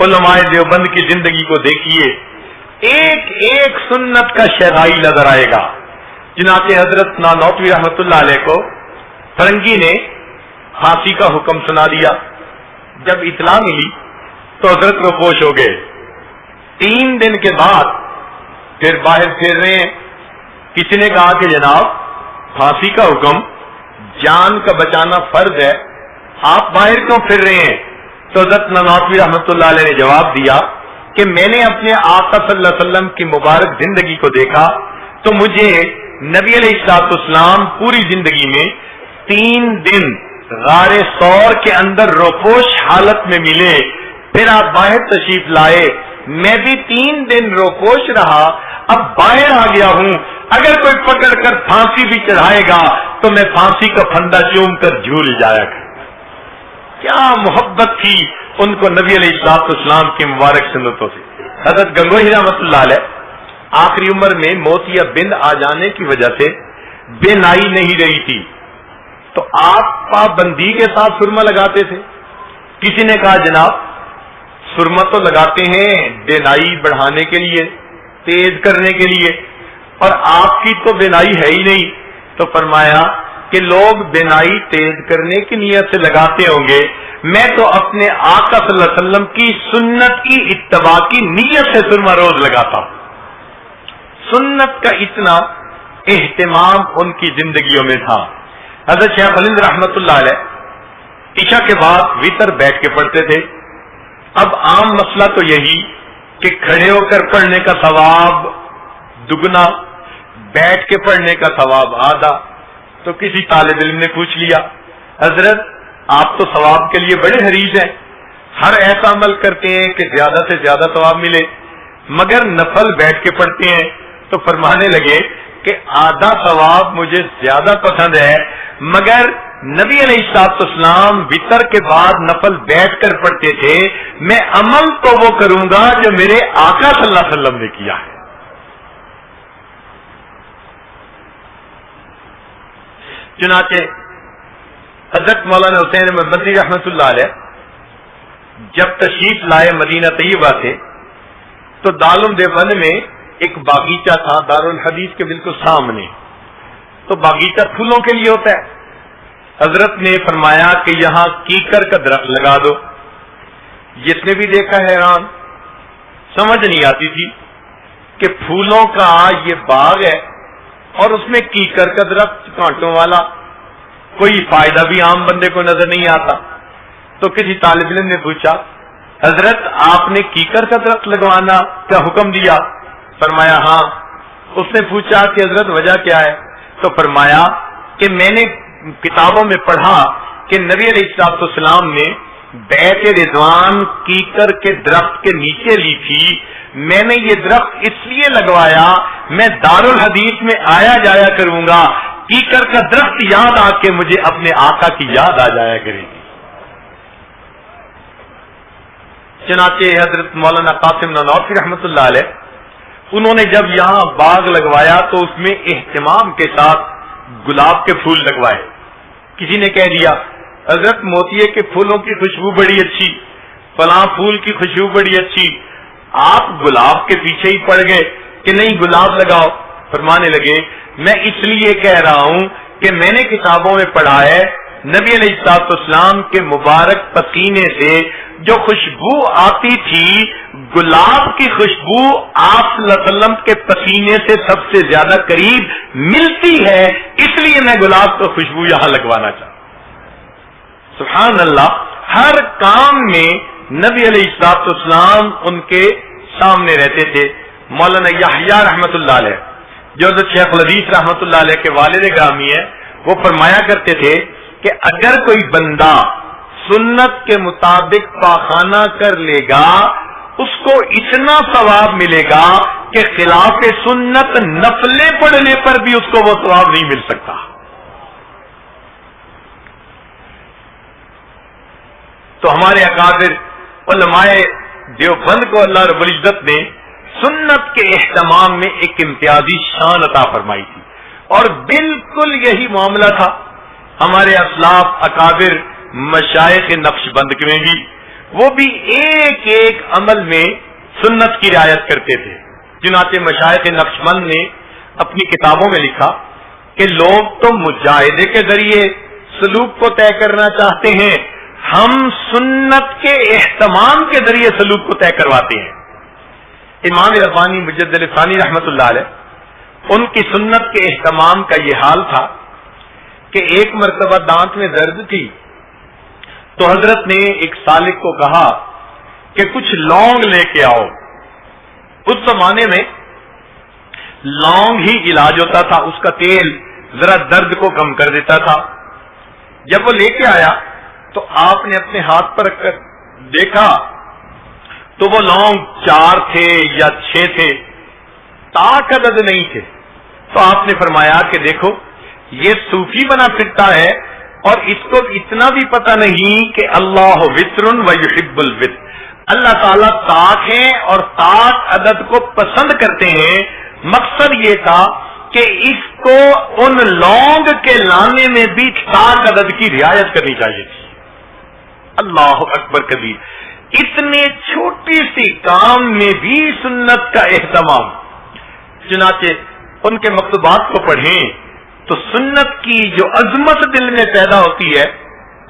علماء دیوبند کی زندگی کو دیکھیے, ایک ایک سنت کا شہرائی نظر آئے گا. چنانچہ حضرت نانوتوی رحمۃ اللہ علیہ کو فرنگی نے پھانسی کا حکم سنا دیا. جب اطلاع ملی تو حضرت روپوش ہو گئے. 3 دن کے بعد پھر باہر پھر رہے ہیں. کسی نے کہا کہ جناب پھانسی کا حکم, جان کا بچانا فرض ہے, آپ باہر کیوں پھر رہے ہیں؟ تو حضرت نانوتوی رحمۃ اللہ علیہ نے جواب دیا کہ میں نے اپنے آقا صلی اللہ علیہ وسلم کی مبارک زندگی کو دیکھا تو مجھے نبی علیہ السلام پوری زندگی میں 3 دن غار ثور کے اندر روپوش حالت میں ملے. پھر آپ باہر تشریف لائے, میں بھی 3 دن روپوش رہا, اب باہر آ گیا ہوں. اگر کوئی پکڑ کر پھانسی بھی چڑھائے گا تو میں پھانسی کا پھندا چوم کر جھول جایا کروں. کیا محبت تھی ان کو نبی علیہ السلام کی مبارک سنتوں سے. حضرت گنگوہی رحمۃ اللہ علیہ آخری عمر میں موت یا بند آ جانے کی وجہ سے بے نائی نہیں رہی تھی, تو آپ پابندی کے ساتھ سرما لگاتے تھے. کسی نے کہا جناب سرما تو لگاتے ہیں بینائی بڑھانے کے لیے, تیز کرنے کے لیے, اور آپ کی تو بینائی ہے ہی نہیں. تو فرمایا کہ لوگ بینائی تیز کرنے کی نیت سے لگاتے ہوں گے, میں تو اپنے آقا صلی اللہ علیہ وسلم کی سنت کی اتباع کی نیت سے سرما روز لگاتا ہوں. سنت کا اتنا اہتمام ان کی زندگیوں میں تھا. حضرت شیخ خلیل رحمۃ اللہ علیہ عشاء کے بعد وتر بیٹھ کے پڑھتے تھے. اب عام مسئلہ تو یہی کہ کھڑے ہو کر پڑھنے کا ثواب دگنا, بیٹھ کے پڑھنے کا ثواب آدھا. تو کسی طالب علم نے پوچھ لیا, حضرت آپ تو ثواب کے لیے بڑے حریص ہیں, ہر ایسا عمل کرتے ہیں کہ زیادہ سے زیادہ ثواب ملے, مگر نفل بیٹھ کے پڑھتے ہیں. تو فرمانے لگے کہ آدھا ثواب مجھے زیادہ پسند ہے, مگر نبی علیہ السلام وتر کے بعد نفل بیٹھ کر پڑھتے تھے, میں عمل تو وہ کروں گا جو میرے آقا صلی اللہ علیہ وسلم نے کیا ہے. چنانچہ حضرت مولانا حسین احمد مدنی رحمۃ اللہ علیہ جب تشریف لائے مدینہ طیبہ سے تو دارالعلوم دیوبند میں ایک باغیچہ تھا دارالحدیث کے بالکل سامنے. تو باغیچہ پھولوں کے لیے ہوتا ہے. حضرت نے فرمایا کہ یہاں کیکر کا درخت لگا دو. جس نے بھی دیکھا حیران, سمجھ نہیں آتی تھی کہ پھولوں کا یہ باغ ہے اور اس میں کیکر کا درخت کانٹوں والا, کوئی فائدہ بھی عام بندے کو نظر نہیں آتا. تو کسی طالب علم نے پوچھا, حضرت آپ نے کیکر کا درخت لگوانا کا حکم دیا؟ فرمایا ہاں. اس نے پوچھا کہ حضرت وجہ کیا ہے؟ تو فرمایا کہ میں نے کتابوں میں پڑھا کہ نبی علیہ السلام نے بیت رضوان کیکر کے درخت کے نیچے لی تھی. میں نے یہ درخت اس لیے لگوایا, میں دارالحدیث میں آیا جایا کروں گا, کیکر کا درخت یاد آ کے مجھے اپنے آقا کی یاد آ جایا کرے گی. چنانچہ حضرت مولانا قاسم نانوتوی رحمۃ اللہ علیہ انہوں نے جب یہاں باغ لگوایا تو اس میں اہتمام کے ساتھ گلاب کے پھول لگوائے. کسی نے کہہ دیا حضرت موتیے کے پھولوں کی خوشبو بڑی اچھی, فلاں پھول کی خوشبو بڑی اچھی, آپ گلاب کے پیچھے ہی پڑ گئے کہ نہیں گلاب لگاؤ. فرمانے لگے میں اس لیے کہہ رہا ہوں کہ میں نے کتابوں میں پڑھا ہے نبی علیہ السلام کے مبارک پسینے سے جو خوشبو آتی تھی, گلاب کی خوشبو آپ صلی اللہ علیہ وسلم کے پسینے سے سب سے زیادہ قریب ملتی ہے, اس لیے میں گلاب کو خوشبو یہاں لگوانا چاہتا. سبحان اللہ. ہر کام میں نبی علیہ السلام ان کے سامنے رہتے تھے. مولانا یحییٰ رحمۃ اللہ علیہ جو حضرت شیخ الحدیث رحمۃ اللہ علیہ کے والد گرامی ہے, وہ فرمایا کرتے تھے کہ اگر کوئی بندہ سنت کے مطابق پاخانہ کر لے گا اس کو اتنا ثواب ملے گا کہ خلاف سنت نفلیں پڑھنے پر بھی اس کو وہ ثواب نہیں مل سکتا. تو ہمارے اکابر علماء دیوبند کو اللہ رب العزت نے سنت کے اہتمام میں ایک امتیازی شان عطا فرمائی تھی، اور بالکل یہی معاملہ تھا ہمارے اسلاف اکابر مشائخ نقش بند میں بھی. وہ بھی ایک ایک عمل میں سنت کی رعایت کرتے تھے. چنانچہ مشائخ نقش بند نے اپنی کتابوں میں لکھا کہ لوگ تو مجاہدے کے ذریعے سلوک کو طے کرنا چاہتے ہیں، ہم سنت کے اہتمام کے ذریعے سلوک کو طے کرواتے ہیں. امام ربانی مجدد ثانی رحمت اللہ علیہ، ان کی سنت کے اہتمام کا یہ حال تھا کہ ایک مرتبہ دانت میں درد تھی تو حضرت نے ایک سالک کو کہا کہ کچھ لونگ لے کے آؤ. اس زمانے میں لونگ ہی علاج ہوتا تھا، اس کا تیل ذرا درد کو کم کر دیتا تھا. جب وہ لے کے آیا تو آپ نے اپنے ہاتھ پر رکھ کر دیکھا تو وہ لونگ 4 تھے یا 6 تھے، تاک عدد نہیں تھے. تو آپ نے فرمایا کہ دیکھو یہ صوفی بنا پھرتا ہے اور اس کو اتنا بھی پتہ نہیں کہ اللہ وتر و یحب الوتر، اللہ تعالیٰ تاک ہیں اور تاک عدد کو پسند کرتے ہیں. مقصد یہ تھا کہ اس کو ان لونگ کے لانے میں بھی تاک عدد کی رعایت کرنی چاہیے تھی. اللہ اکبر کبیر. اتنے چھوٹی سی کام میں بھی سنت کا اہتمام. چنانچہ ان کے مکتوبات کو پڑھیں تو سنت کی جو عظمت دل میں پیدا ہوتی ہے،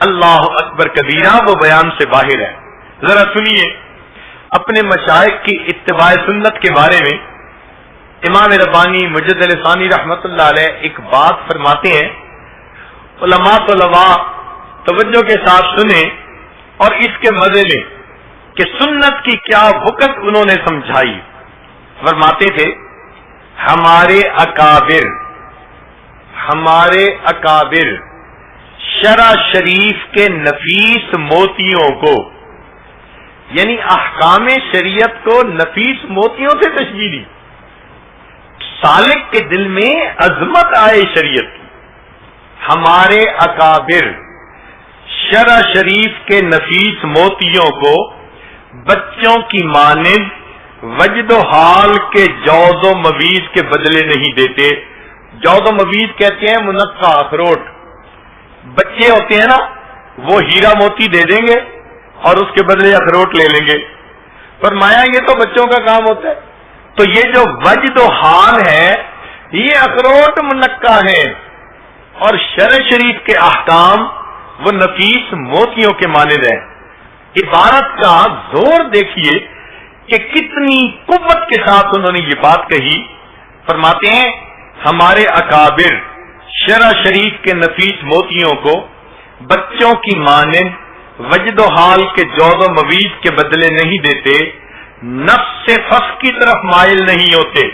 اللہ اکبر کبیرہ، وہ بیان سے باہر ہے. ذرا سنیے اپنے مشائخ کی اتباع سنت کے بارے میں امام ربانی مجدد ثانی رحمت اللہ علیہ ایک بات فرماتے ہیں. علماء طلباء توجہ کے ساتھ سنیں اور اس کے مزے لیں کہ سنت کی کیا وقت انہوں نے سمجھائی. فرماتے تھے ہمارے اکابر شرع شریف کے نفیس موتیوں کو، یعنی احکام شریعت کو نفیس موتیوں سے تشبیہ دی. سالک کے دل میں عظمت آئے شریعت کی. ہمارے اکابر شرع شریف کے نفیس موتیوں کو بچوں کی مانند وجد و حال کے جوز و مویز کے بدلے نہیں دیتے. جوز و مویز کہتے ہیں منقع اخروٹ. بچے ہوتے ہیں نا، وہ ہیرا موتی دے دیں گے اور اس کے بدلے اخروٹ لے لیں گے. فرمایا یہ تو بچوں کا کام ہوتا ہے. تو یہ جو وجد و حال ہے یہ اخروٹ منقع ہے، اور شرع شریف کے احکام وہ نفیس موتیوں کے مانند ہیں. عبارت کا زور دیکھیے کہ کتنی قوت کے ساتھ انہوں نے یہ بات کہی. فرماتے ہیں ہمارے اکابر شرع شریف کے نفیس موتیوں کو بچوں کی مانند وجد و حال کے جوز و مویز کے بدلے نہیں دیتے، نفس سے فس کی طرف مائل نہیں ہوتے.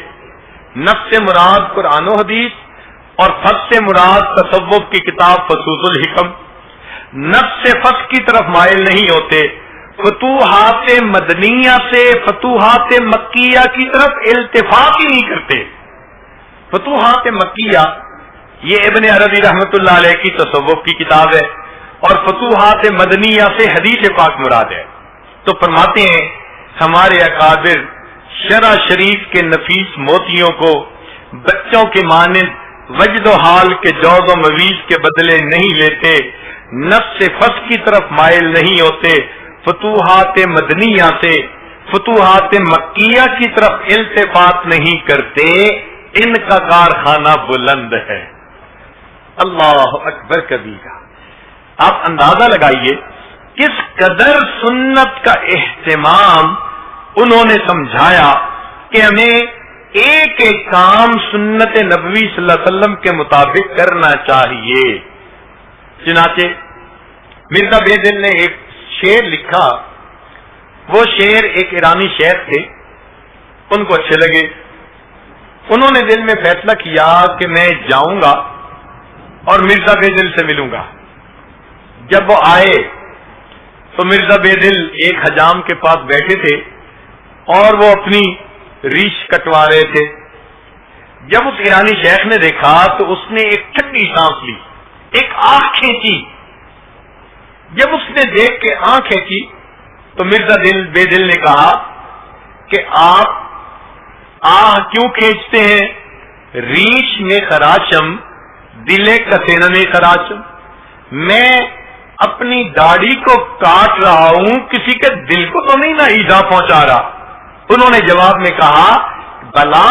نفس سے مراد قرآن و حدیث اور فس سے مراد تصوف کی کتاب فصوص الحکم. نفس سے فس کی طرف مائل نہیں ہوتے، فتوحات مدنیہ سے فتوحات مکیہ کی طرف التفات ہی نہیں کرتے. فتوحات مکیہ یہ ابن عربی رحمت اللہ علیہ کی تصوف کی کتاب ہے، اور فتوحات مدنیہ سے حدیث پاک مراد ہے. تو فرماتے ہیں ہمارے اکابر شرع شریف کے نفیس موتیوں کو بچوں کے مانند وجد و حال کے جوز و مویز کے بدلے نہیں لیتے، نفس فس کی طرف مائل نہیں ہوتے، فتوحات مدنیہ سے فتوحات مکیہ کی طرف التفات نہیں کرتے. ان کا کارخانہ بلند ہے. اللہ اکبر کبیرہ. آپ اندازہ لگائیے کس قدر سنت کا اہتمام انہوں نے سمجھایا کہ ہمیں ایک ایک کام سنت نبوی صلی اللہ علیہ وسلم کے مطابق کرنا چاہیے. چنانچہ مرزا بے دل نے ایک شعر لکھا. وہ شعر ایک ایرانی شیخ تھے، ان کو اچھے لگے. انہوں نے دل میں فیصلہ کیا کہ میں جاؤں گا اور مرزا بے دل سے ملوں گا. جب وہ آئے تو مرزا بے دل ایک حجام کے پاس بیٹھے تھے. اور وہ اپنی ریش کٹوا رہے تھے. جب اس ایرانی شیخ نے دیکھا تو اس نے ایک ٹھنڈی سانس لی, ایک آنکھ کھینچی. جب اس نے دیکھ کے آنکھ کھینچی تو مرزا بے دل نے کہا کہ آپ کیوں کھینچتے ہیں؟ ریش میں خراشم دلے کسینہ میں خراشم. میں اپنی داڑھی کو کاٹ رہا ہوں, کسی کے دل کو تو نہیں نہ ایذا پہنچا رہا. انہوں نے جواب میں کہا بلا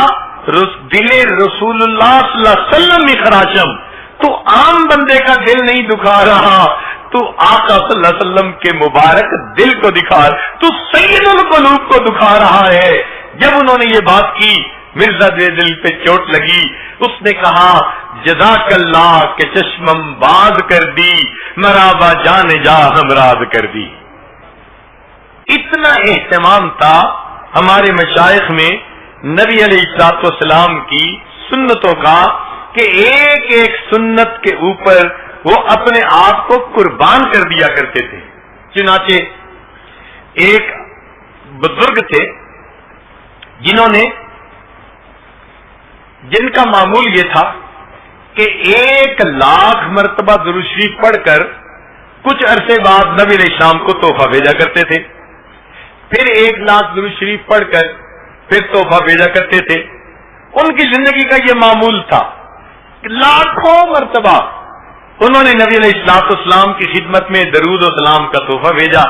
دل رسول اللہ صلی اللہ علیہ وسلم میں خراشم, تو عام بندے کا دل نہیں دکھا رہا, تو آقا صلی اللہ علیہ وسلم کے مبارک دل کو دکھا, تو سید القلوب کو دکھا رہا ہے. جب انہوں نے یہ بات کی مرزا بے دل پہ چوٹ لگی. اس نے کہا جزاک اللہ کے چشمم باز کر دی, مرابا جان جا ہمراز کر دی. اتنا اہتمام تھا ہمارے مشائخ میں نبی علیہ الصلوۃ والسلام کی سنتوں کا کہ ایک ایک سنت کے اوپر وہ اپنے آپ کو قربان کر دیا کرتے تھے. چنانچہ ایک بزرگ تھے جن کا معمول یہ تھا کہ 1,00,000 مرتبہ درود شریف پڑھ کر کچھ عرصے بعد نبی علیہ السلام کو تحفہ بھیجا کرتے تھے. پھر 1,00,000 درود شریف پڑھ کر پھر تحفہ بھیجا کرتے تھے. ان کی زندگی کا یہ معمول تھا کہ لاکھوں مرتبہ انہوں نے نبی علیہ الصلوۃ والسلام کی خدمت میں درود و سلام کا تحفہ بھیجا.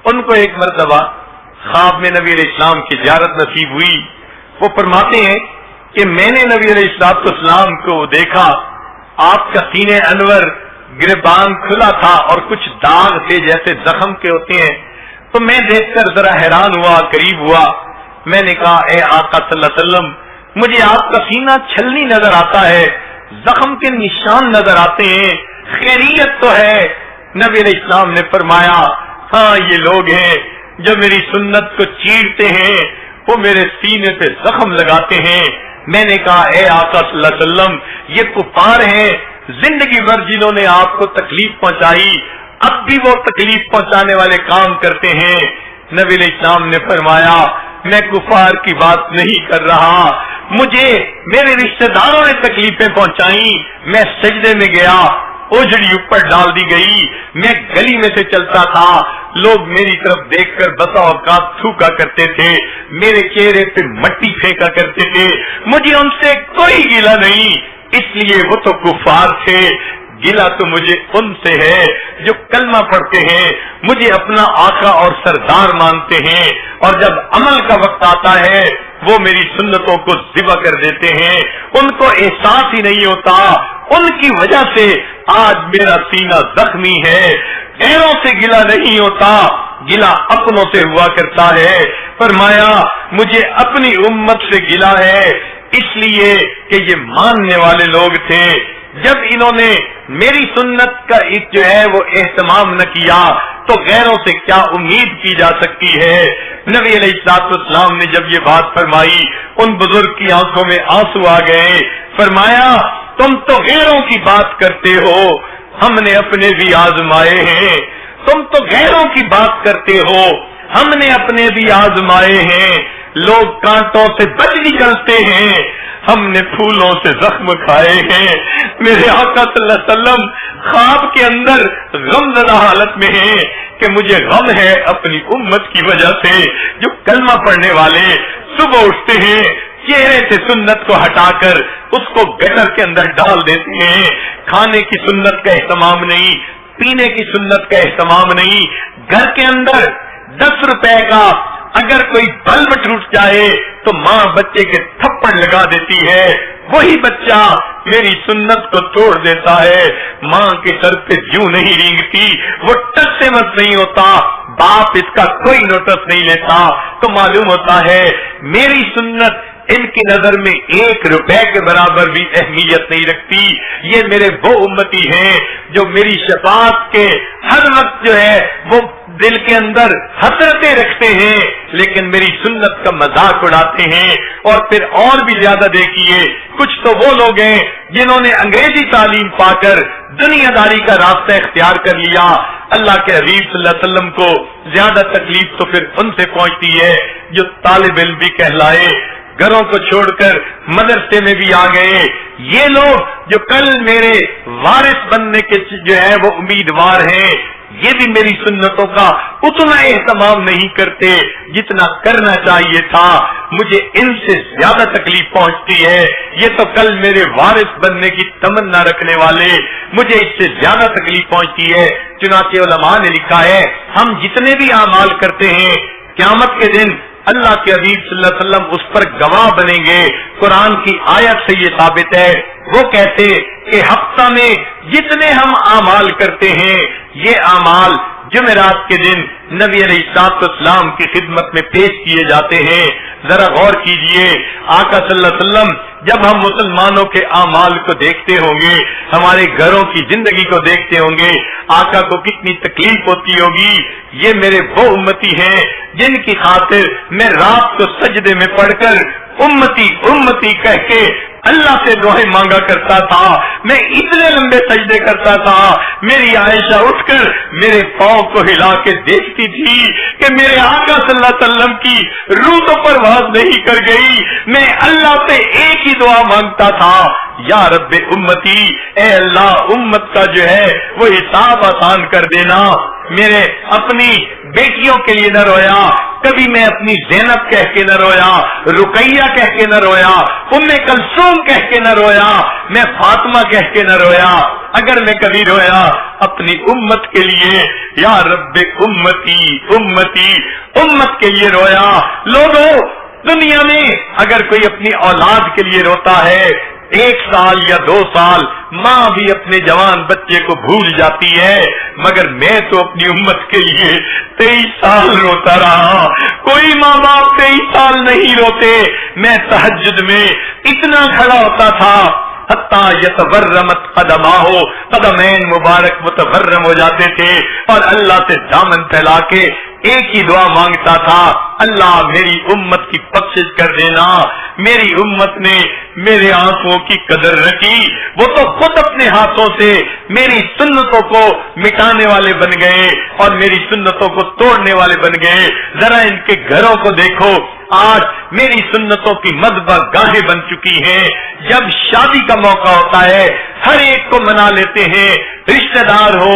ان کو ایک مرتبہ خواب میں نبی علیہ السلام کی زیارت نصیب ہوئی. وہ فرماتے ہیں کہ میں نے نبی علیہ الصلوۃ والسلام کو دیکھا, آپ کا سینہ انور گریبان کھلا تھا اور کچھ داغ تھے جیسے زخم کے ہوتے ہیں. تو میں دیکھ کر ذرا حیران ہوا, قریب ہوا. میں نے کہا اے آقا صلی اللہ علیہ وسلم, مجھے آپ کا سینہ چھلنی نظر آتا ہے, زخم کے نشان نظر آتے ہیں, خیریت تو ہے؟ نبی علیہ السلام نے فرمایا ہاں یہ لوگ ہیں جو میری سنت کو چیرتے ہیں, وہ میرے سینے پہ زخم لگاتے ہیں. میں نے کہا اے آقا صلی اللہ علیہ وسلم, یہ کفار ہیں, زندگی بھر جنہوں نے آپ کو تکلیف پہنچائی, اب بھی وہ تکلیف پہنچانے والے کام کرتے ہیں. نبی علیہ السلام نے فرمایا میں کفار کی بات نہیں کر رہا, مجھے میرے رشتہ داروں نے تکلیفیں پہنچائیں, میں سجدے میں گیا, اوجڑی اوپر ڈال دی گئی, میں گلی میں سے چلتا تھا, لوگ میری طرف دیکھ کر بسا اوقات تھوکا کرتے تھے, میرے چہرے پہ مٹی پھینکا کرتے تھے. مجھے ان سے کوئی گلہ نہیں, اس لیے وہ تو کفار تھے. گلہ تو مجھے ان سے ہے جو کلمہ پڑھتے ہیں, مجھے اپنا آقا اور سردار مانتے ہیں, اور جب عمل کا وقت آتا ہے وہ میری سنتوں کو ذبح کر دیتے ہیں. ان کو احساس ہی نہیں ہوتا, ان کی وجہ سے آج میرا سینہ زخمی ہے. غیروں سے گلہ نہیں ہوتا, گلہ اپنوں سے ہوا کرتا ہے. فرمایا مجھے اپنی امت سے گلہ ہے, اس لیے کہ یہ ماننے والے لوگ تھے. جب انہوں نے میری سنت کا جو ہے وہ اہتمام نہ کیا تو غیروں سے کیا امید کی جا سکتی ہے. نبی علیہ الصلوۃ والسلام نے جب یہ بات فرمائی, ان بزرگ کی آنکھوں میں آنسو آ گئے. فرمایا تم تو غیروں کی بات کرتے ہو, ہم نے اپنے بھی آزمائے ہیں. تم تو غیروں کی بات کرتے ہو, ہم نے اپنے بھی آزمائے ہیں. لوگ کانٹوں سے بچ نکلتے ہیں, ہم نے پھولوں سے زخم کھائے ہیں. میرے آقا صلی اللہ علیہ وسلم خواب کے اندر غم زدہ حالت میں ہیں کہ مجھے غم ہے اپنی امت کی وجہ سے, جو کلمہ پڑھنے والے صبح اٹھتے ہیں, چہرے سے سنت کو ہٹا کر اس کو گٹر کے اندر ڈال دیتے ہیں. کھانے کی سنت کا اہتمام نہیں, پینے کی سنت کا اہتمام نہیں. گھر کے اندر 10 روپے کا اگر کوئی بلب ٹوٹ جائے تو ماں بچے کے تھپڑ لگا دیتی ہے, وہی بچہ میری سنت کو توڑ دیتا ہے. ماں کے سر پہ یوں نہیں رینگتی, وہ ٹس سے مت نہیں ہوتا, باپ اس کا کوئی نوٹس نہیں لیتا. تو معلوم ہوتا ہے میری سنت ان کی نظر میں 1 روپے کے برابر بھی اہمیت نہیں رکھتی. یہ میرے وہ امتی ہیں جو میری شفاعت کے ہر وقت جو ہے وہ دل کے اندر حسرتیں رکھتے ہیں لیکن میری سنت کا مذاق اڑاتے ہیں. اور پھر اور بھی زیادہ دیکھیے, کچھ تو وہ لوگ ہیں جنہوں نے انگریزی تعلیم پا کر دنیا داری کا راستہ اختیار کر لیا. اللہ کے حبیب صلی اللہ علیہ وسلم کو زیادہ تکلیف تو پھر ان سے پہنچتی ہے جو طالب علم بھی کہلائے, گھروں کو چھوڑ کر مدرسے میں بھی آ گئے. یہ لوگ جو کل میرے وارث بننے کے جو ہے وہ امیدوار ہیں, یہ بھی میری سنتوں کا اتنا اہتمام نہیں کرتے جتنا کرنا چاہیے تھا. مجھے ان سے زیادہ تکلیف پہنچتی ہے. یہ تو کل میرے وارث بننے کی تمنا رکھنے والے, مجھے اس سے زیادہ تکلیف پہنچتی ہے. چنانچہ علماء نے لکھا ہے ہم جتنے بھی اعمال کرتے ہیں قیامت کے دن اللہ کے حبیب صلی اللہ علیہ وسلم اس پر گواہ بنیں گے. قرآن کی آیت سے یہ ثابت ہے. وہ کہتے کہ ہفتہ میں جتنے ہم اعمال کرتے ہیں یہ اعمال جمعرات کے دن نبی علیہ الصلوۃ والسلام کی خدمت میں پیش کیے جاتے ہیں. ذرا غور کیجئے, آقا صلی اللہ علیہ وسلم جب ہم مسلمانوں کے اعمال کو دیکھتے ہوں گے, ہمارے گھروں کی زندگی کو دیکھتے ہوں گے, آقا کو کتنی تکلیف ہوتی ہوگی. یہ میرے وہ امتی ہیں جن کی خاطر میں رات کو سجدے میں پڑھ کر امتی امتی کہہ کے اللہ سے دعائیں مانگا کرتا تھا. میں اتنے لمبے سجدے کرتا تھا, میری عائشہ اٹھ کر میرے پاؤں کو ہلا کے دیکھتی تھی کہ میرے آقا صلی اللہ علیہ وسلم کی روح تو پرواز نہیں کر گئی. میں اللہ سے ایک ہی دعا مانگتا تھا, یا رب امتی, اے اللہ امت کا جو ہے وہ حساب آسان کر دینا. میرے اپنی بیٹیوں کے لیے نہ رویا, کبھی میں اپنی زینب کہہ کے نہ رویا, رقیہ کہہ کے نہ رویا, ام کلثوم کہہ کے نہ رویا, میں فاطمہ کہہ کے نہ رویا. اگر میں کبھی رویا اپنی امت کے لیے, یا رب امتی امتی, امت کے لیے رویا. لوگوں, دنیا میں اگر کوئی اپنی اولاد کے لیے روتا ہے 1 سال یا 2 سال ماں بھی اپنے جوان بچے کو بھول جاتی ہے, مگر میں تو اپنی امت کے لیے 23 سال روتا رہا. کوئی ماں باپ 23 سال نہیں روتے. میں تہجد میں اتنا کھڑا ہوتا تھا حتیٰ یتورمت قدماہ, قدمین مبارک متورم ہو جاتے تھے, اور اللہ سے دامن پھیلا کے ایک ہی دعا مانگتا تھا, اللہ میری امت کی بخشش کر دینا. میری امت نے میرے آنسوؤں کی قدر رکھی, وہ تو خود اپنے ہاتھوں سے میری سنتوں کو مٹانے والے بن گئے اور میری سنتوں کو توڑنے والے بن گئے. ذرا ان کے گھروں کو دیکھو, آج میری سنتوں کی مذبح گاہیں بن چکی ہیں. جب شادی کا موقع ہوتا ہے ہر ایک کو منا لیتے ہیں, رشتہ دار ہو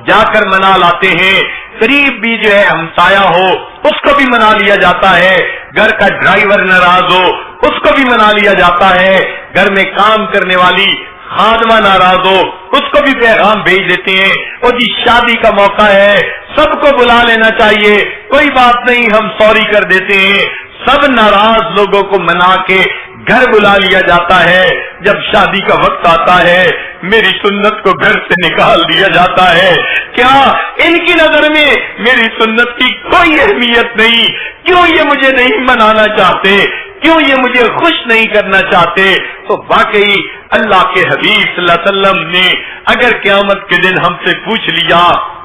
جا کر منا لاتے ہیں, قریب بھی جو ہے ہمسایہ ہو اس کو بھی منا لیا جاتا ہے, گھر کا ڈرائیور ناراض ہو اس کو بھی منا لیا جاتا ہے, گھر میں کام کرنے والی خادمہ ناراض ہو اس کو بھی پیغام بھیج دیتے ہیں, اور جی شادی کا موقع ہے سب کو بلا لینا چاہیے, کوئی بات نہیں ہم سوری کر دیتے ہیں. سب ناراض لوگوں کو منا کے گھر بلا لیا جاتا ہے. جب شادی کا وقت آتا ہے میری سنت کو گھر سے نکال دیا جاتا ہے. کیا ان کی نظر میں میری سنت کی کوئی اہمیت نہیں؟ کیوں یہ مجھے نہیں منانا چاہتے؟ کیوں یہ مجھے خوش نہیں کرنا چاہتے؟ تو واقعی اللہ کے حبیب صلی اللہ علیہ وسلم نے اگر قیامت کے دن ہم سے پوچھ لیا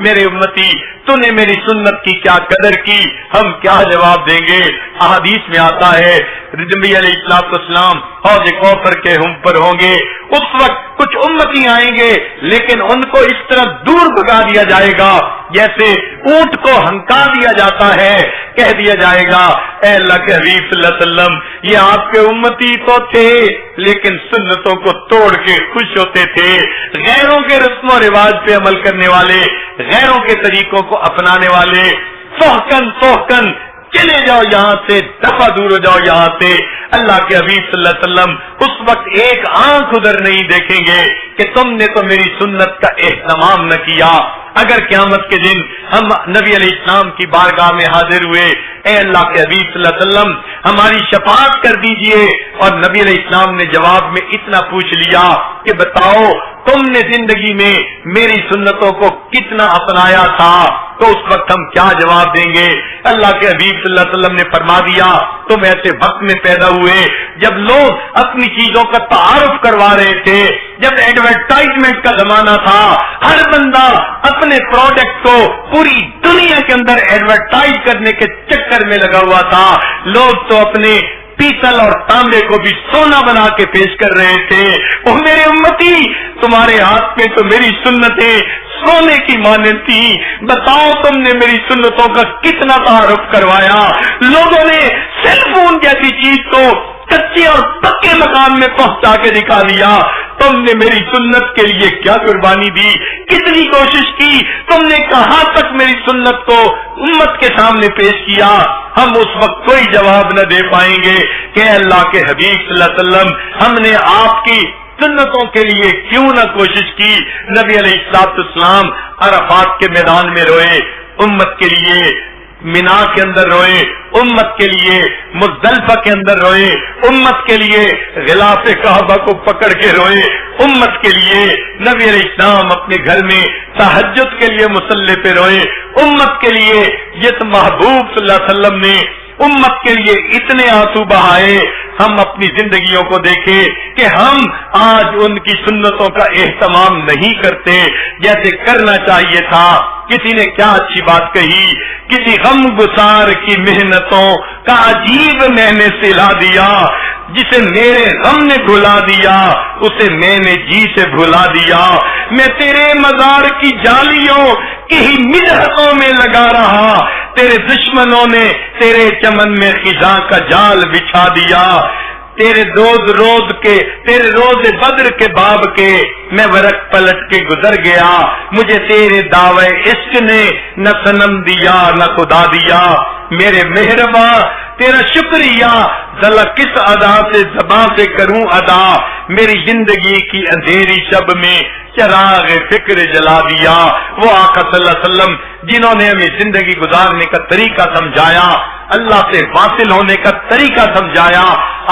میرے امتی تو نے میری سنت کی کیا قدر کی, ہم کیا جواب دیں گے؟ احادیث میں آتا ہے نبی علیہ الصلوۃ والسلام حوض کوثر کے ہم پر ہوں گے, اس وقت کچھ امتی آئیں گے لیکن ان کو اس طرح دور بھگا دیا جائے گا جیسے اونٹ کو ہنکا دیا جاتا ہے. کہہ دیا جائے گا اے اللہ کے حبیب صلی اللہ علیہ وسلم یہ آپ کے امتی تو تھے لیکن سنتوں کو توڑ کے خوش ہوتے تھے, غیروں کے رسم و رواج پہ عمل کرنے والے, غیروں کے طریقوں کو اپنانے والے. سوہکن چلے جاؤ یہاں سے, دفعہ دور ہو جاؤ یہاں سے. اللہ کے حبیب صلی اللہ علیہ وسلم اس وقت ایک آنکھ ادھر نہیں دیکھیں گے کہ تم نے تو میری سنت کا اہتمام نہ کیا. اگر قیامت کے دن ہم نبی علیہ السلام کی بارگاہ میں حاضر ہوئے, اے اللہ کے حبیب صلی اللہ علیہ وسلم ہماری شفاعت کر دیجئے, اور نبی علیہ السلام نے جواب میں اتنا پوچھ لیا کہ بتاؤ تم نے زندگی میں میری سنتوں کو کتنا اپنایا تھا, تو اس وقت ہم کیا جواب دیں گے؟ اللہ کے حبیب صلی اللہ علیہ وسلم نے فرما دیا تم ایسے وقت میں پیدا ہوئے جب لوگ اپنی چیزوں کا تعارف کروا رہے تھے، جب ایڈورٹائزمنٹ کا زمانہ تھا، ہر بندہ اپنے پروڈکٹ کو پوری دنیا کے اندر ایڈورٹائز کرنے کے چکر میں لگا ہوا تھا۔ لوگ تو اپنے پیتل اور تانبے کو بھی سونا بنا کے پیش کر رہے تھے۔ او میرے امتی، تمہارے ہاتھ میں تو میری سنتیں سونے کی مانند تھی، بتاؤ تم نے میری سنتوں کا کتنا تعارف کروایا۔ لوگوں نے سیل فون جیسی چیز کو کچے اور پکے مکان میں پہنچا کے دکھا دیا، تم نے میری سنت کے لیے کیا قربانی دی، کتنی کوشش کی، تم نے کہاں تک میری سنت کو امت کے سامنے پیش کیا۔ ہم اس وقت کوئی جواب نہ دے پائیں گے کہ اللہ کے حبیب صلی اللہ علیہ وسلم ہم نے آپ کی سنتوں کے لیے کیوں نہ کوشش کی۔ نبی علیہ السلام عرفات کے میدان میں روئے، امت کے لیے مینا کے اندر روئے، امت کے لیے مزدلفہ کے اندر روئے، امت کے لیے غلاف کعبہ کو پکڑ کے روئے، امت کے لیے نبی علیہ السلام اپنے گھر میں تہجد کے لیے مصلی پہ روئے، امت کے لیے جس محبوب صلی اللہ علیہ وسلم نے امت کے لیے اتنے آنسو بہائے۔ ہم اپنی زندگیوں کو دیکھیں کہ ہم آج ان کی سنتوں کا اہتمام نہیں کرتے جیسے کرنا چاہیے تھا۔ کسی نے کیا اچھی بات کہی، کسی غم گسار کی محنتوں کا عجیب میں نے سلا دیا، جسے میرے غم نے بھلا دیا اسے میں نے جی سے بھلا دیا۔ میں تیرے مزار کی جالیوں کی ہی مدحتوں میں لگا رہا، تیرے دشمنوں نے تیرے چمن میں خزاں کا جال بچھا دیا۔ تیرے روز بدر کے باب کے میں ورق پلٹ کے گزر گیا، مجھے تیرے دعوے عشق نے نہ صنم دیا نہ خدا دیا۔ میرے مہرباں تیرا شکریہ ذلا کس ادا سے زباں سے کروں ادا، میری زندگی کی اندھیری شب میں چراغ فکر جلا دیا۔ وہ آقا صلی اللہ علیہ وسلم جنہوں نے ہمیں زندگی گزارنے کا طریقہ سمجھایا، اللہ سے واصل ہونے کا طریقہ سمجھایا،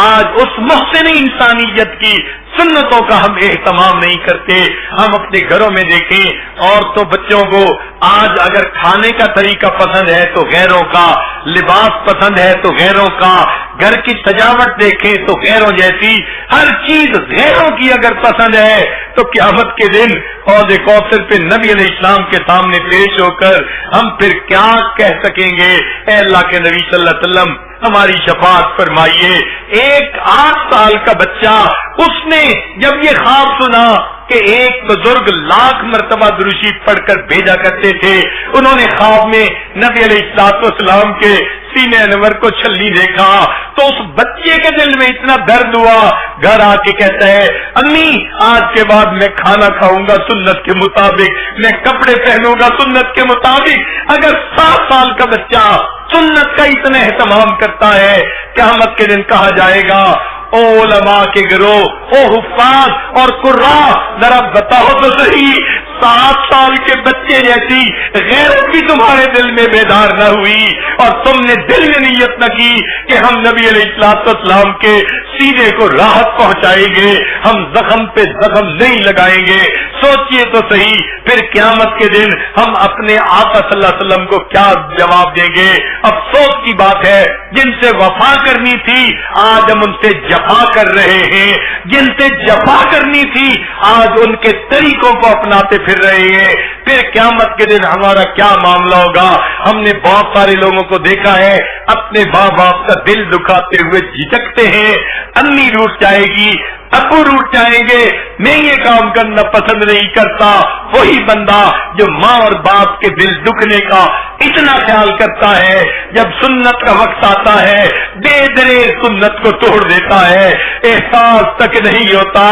آج اس محسن انسانیت کی سنتوں کا ہم اہتمام نہیں کرتے۔ ہم اپنے گھروں میں دیکھیں عورتوں بچوں کو آج اگر کھانے کا طریقہ پسند ہے تو غیروں کا، لباس پسند ہے تو غیروں کا، گھر کی سجاوٹ دیکھیں تو غیروں جیسی، ہر چیز غیروں کی اگر پسند ہے تو قیامت کے دن حوض کوثر پہ نبی علیہ السلام کے سامنے پیش ہو کر ہم پھر کیا کہہ سکیں گے؟ اے اللہ کے نبی صلی اللہ علیہ وسلم ہماری شفاعت فرمائیے۔ ایک 8 سال کا بچہ، اس نے جب یہ خواب سنا کہ ایک بزرگ 1,00,000 مرتبہ درود پڑھ کر بھیجا کرتے تھے، انہوں نے خواب میں نبی علیہ السلام کے سینے انور کو چھلنی دیکھا تو اس بچے کے دل میں اتنا درد ہوا، گھر آ کے کہتا ہے امی آج کے بعد میں کھانا کھاؤں گا سنت کے مطابق، میں کپڑے پہنوں گا سنت کے مطابق۔ اگر 7 سال کا بچہ سنت کا اتنا اہتمام کرتا ہے، قیامت کے دن کہا جائے گا او علماء کے گروہ، او حفاظ اور قراء، ذرا بتاؤ تو صحیح 7 سال کے بچے جیسی غیرت بھی تمہارے دل میں بیدار نہ ہوئی اور تم نے دل میں نیت نہ کی کہ ہم نبی علیہ السلام کے سینے کو راحت پہنچائیں گے، ہم زخم پہ زخم نہیں لگائیں گے۔ سوچئے تو صحیح پھر قیامت کے دن ہم اپنے آقا صلی اللہ علیہ وسلم کو کیا جواب دیں گے؟ افسوس کی بات ہے جن سے وفا کرنی تھی آج ہم ان سے جفا کر رہے ہیں، جن سے جفا کرنی تھی آج ان کے طریقوں کو اپناتے پھر رہے ہیں۔ پھر قیامت کے دن ہمارا کیا معاملہ ہوگا؟ ہم نے بہت سارے لوگوں کو دیکھا ہے اپنے ماں باپ کا دل دکھاتے ہوئے جھجکتے ہیں، امی روٹ جائے گی، ابو روٹ جائیں گے، میں یہ کام کرنا پسند نہیں کرتا۔ وہی بندہ جو ماں اور باپ کے دل دکھنے کا اتنا خیال کرتا ہے، جب سنت کا وقت آتا ہے بے درے سنت کو توڑ دیتا ہے، احساس تک نہیں ہوتا۔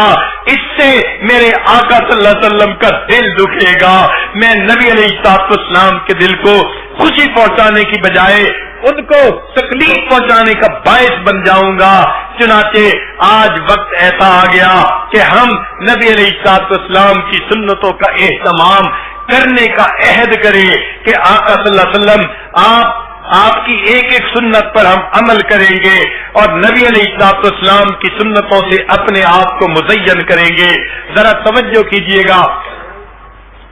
اس سے میرے آقا صلی اللہ علیہ وسلم کا دل دکھے گا، میں نبی علیہ السلام کے دل کو خوشی پہنچانے کی بجائے ان کو تکلیف پہنچانے کا باعث بن جاؤں گا۔ چنانچہ آج وقت ایسا آ گیا کہ ہم نبی علیہ السلام کی سنتوں کا اہتمام کرنے کا عہد کریں کہ آقا صلی اللہ علیہ وسلم آپ کی ایک ایک سنت پر ہم عمل کریں گے اور نبی علیہ السلام کی سنتوں سے اپنے آپ کو مزین کریں گے۔ ذرا توجہ کیجئے گا،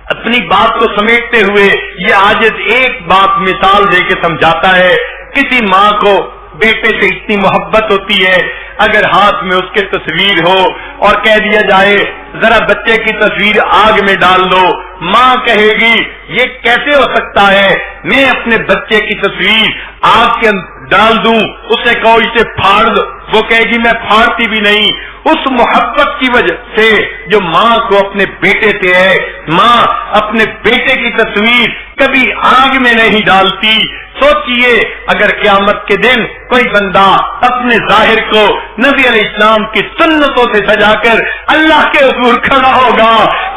اپنی بات کو سمیٹتے ہوئے یہ عاجز ایک بات مثال دے کے سمجھاتا ہے. کسی ماں کو بیٹے سے اتنی محبت ہوتی ہے، اگر ہاتھ میں اس کے تصویر ہو اور کہہ دیا جائے ذرا بچے کی تصویر آگ میں ڈال دو، ماں کہے گی یہ کیسے ہو سکتا ہے، میں اپنے بچے کی تصویر آگ کے ڈال دوں؟ اسے کہو اسے پھاڑ دو، وہ کہے گی میں پھاڑتی بھی نہیں. اس محبت کی وجہ سے جو ماں کو اپنے بیٹے سے ہے، ماں اپنے بیٹے کی تصویر کبھی آگ میں نہیں ڈالتی. سوچئے اگر قیامت کے دن کوئی بندہ اپنے ظاہر کو نبی علیہ السلام کی سنتوں سے سجا کر اللہ کے حضور کھڑا ہوگا،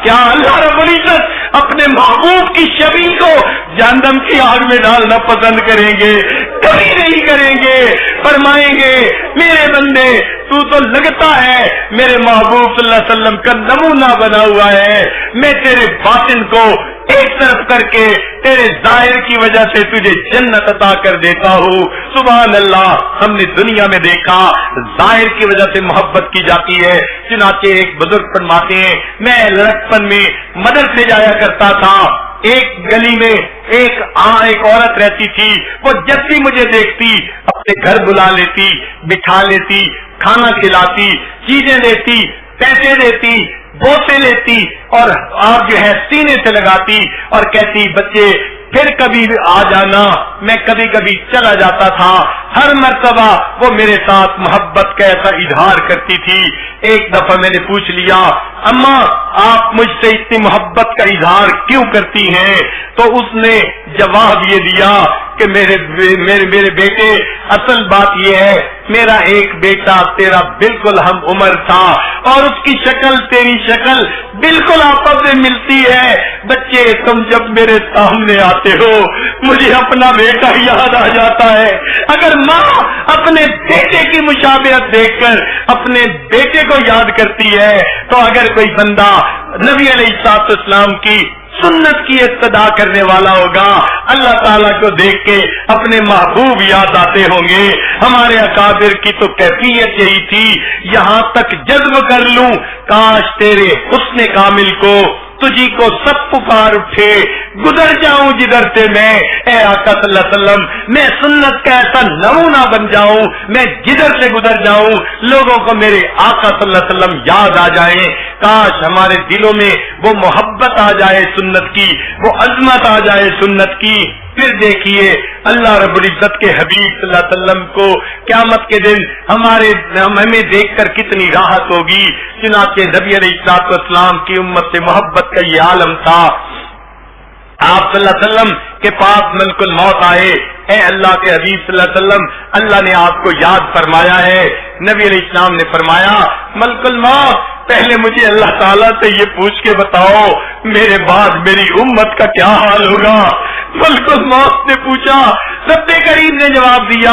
کیا اللہ رب العزت اپنے محبوب کی شبیہ کو جہنم کی آگ میں ڈالنا پسند کریں گے؟ کبھی نہیں کریں گے. فرمائیں گے میرے بندے تو لگتا ہے میرے محبوب صلی اللہ علیہ وسلم کا نمونہ بنا ہوا ہے، میں تیرے باطن کو ایک طرف کر کے تیرے ظاہر کی وجہ سے تجھے جنت عطا کر دیتا ہوں. سبحان اللہ. ہم نے دنیا میں دیکھا ظاہر کی وجہ سے محبت کی جاتی ہے. چنانچہ ایک بزرگ فرماتے ہیں میں لڑکپن میں مدرسے جایا کرتا تھا، ایک گلی میں ایک عورت رہتی تھی، وہ جب بھی مجھے دیکھتی اپنے گھر بلا لیتی، بٹھا لیتی، کھانا کھلاتی، چیزیں دیتی، پیسے دیتی، بوسے لیتی اور آپ جو ہے سینے سے لگاتی اور کہتی بچے پھر کبھی آ جانا. میں کبھی کبھی چلا جاتا تھا، ہر مرتبہ وہ میرے ساتھ محبت کا ایسا اظہار کرتی تھی. ایک دفعہ میں نے پوچھ لیا اماں آپ مجھ سے اتنی محبت کا اظہار کیوں کرتی ہیں؟ تو اس نے جواب یہ دیا کہ میرے بیٹے اصل بات یہ ہے میرا ایک بیٹا تیرا بالکل ہم عمر تھا اور اس کی شکل تیری شکل بالکل آپس میں ملتی ہے. بچے تم جب میرے سامنے آتے ہو مجھے اپنا بیٹا یاد آ جاتا ہے. اگر ماں اپنے بیٹے کی مشابہت دیکھ کر اپنے بیٹے کو یاد کرتی ہے تو اگر کوئی بندہ نبی علیہ السلام کی سنت کی اقتدا کرنے والا ہوگا اللہ تعالیٰ کو دیکھ کے اپنے محبوب یاد آتے ہوں گے. ہمارے اکابر کی تو کیفیت یہی تھی، یہاں تک جذب کر لوں کاش تیرے حسن کامل کو تجھی کو سب پکار اٹھے، گزر جاؤں جدھر سے میں، اے آقا صلی اللہ علیہ وسلم میں سنت کا ایسا نمونہ بن جاؤں، میں جدھر سے گزر جاؤں لوگوں کو میرے آقا صلی اللہ علیہ وسلم یاد آ جائیں. کاش ہمارے دلوں میں وہ محبت آ جائے سنت کی، وہ عظمت آ جائے سنت کی. پھر دیکھیے اللہ رب العزت کے حبیب صلی اللہ علیہ وسلم کو قیامت کے دن ہمیں دیکھ کر کتنی راحت ہوگی. چنانچہ نبی علیہ السلام کی امت سے محبت کا یہ عالم تھا. آپ صلی اللہ علیہ وسلم کے پاس ملک الموت آئے. اے اللہ کے حبیب صلی اللہ علیہ وسلم اللہ نے آپ کو یاد فرمایا ہے. نبی علیہ السلام نے فرمایا ملک الموت پہلے مجھے اللہ تعالیٰ سے یہ پوچھ کے بتاؤ میرے بعد میری امت کا کیا حال ہوگا. ملک الموت نے پوچھا، رب کریم نے جواب دیا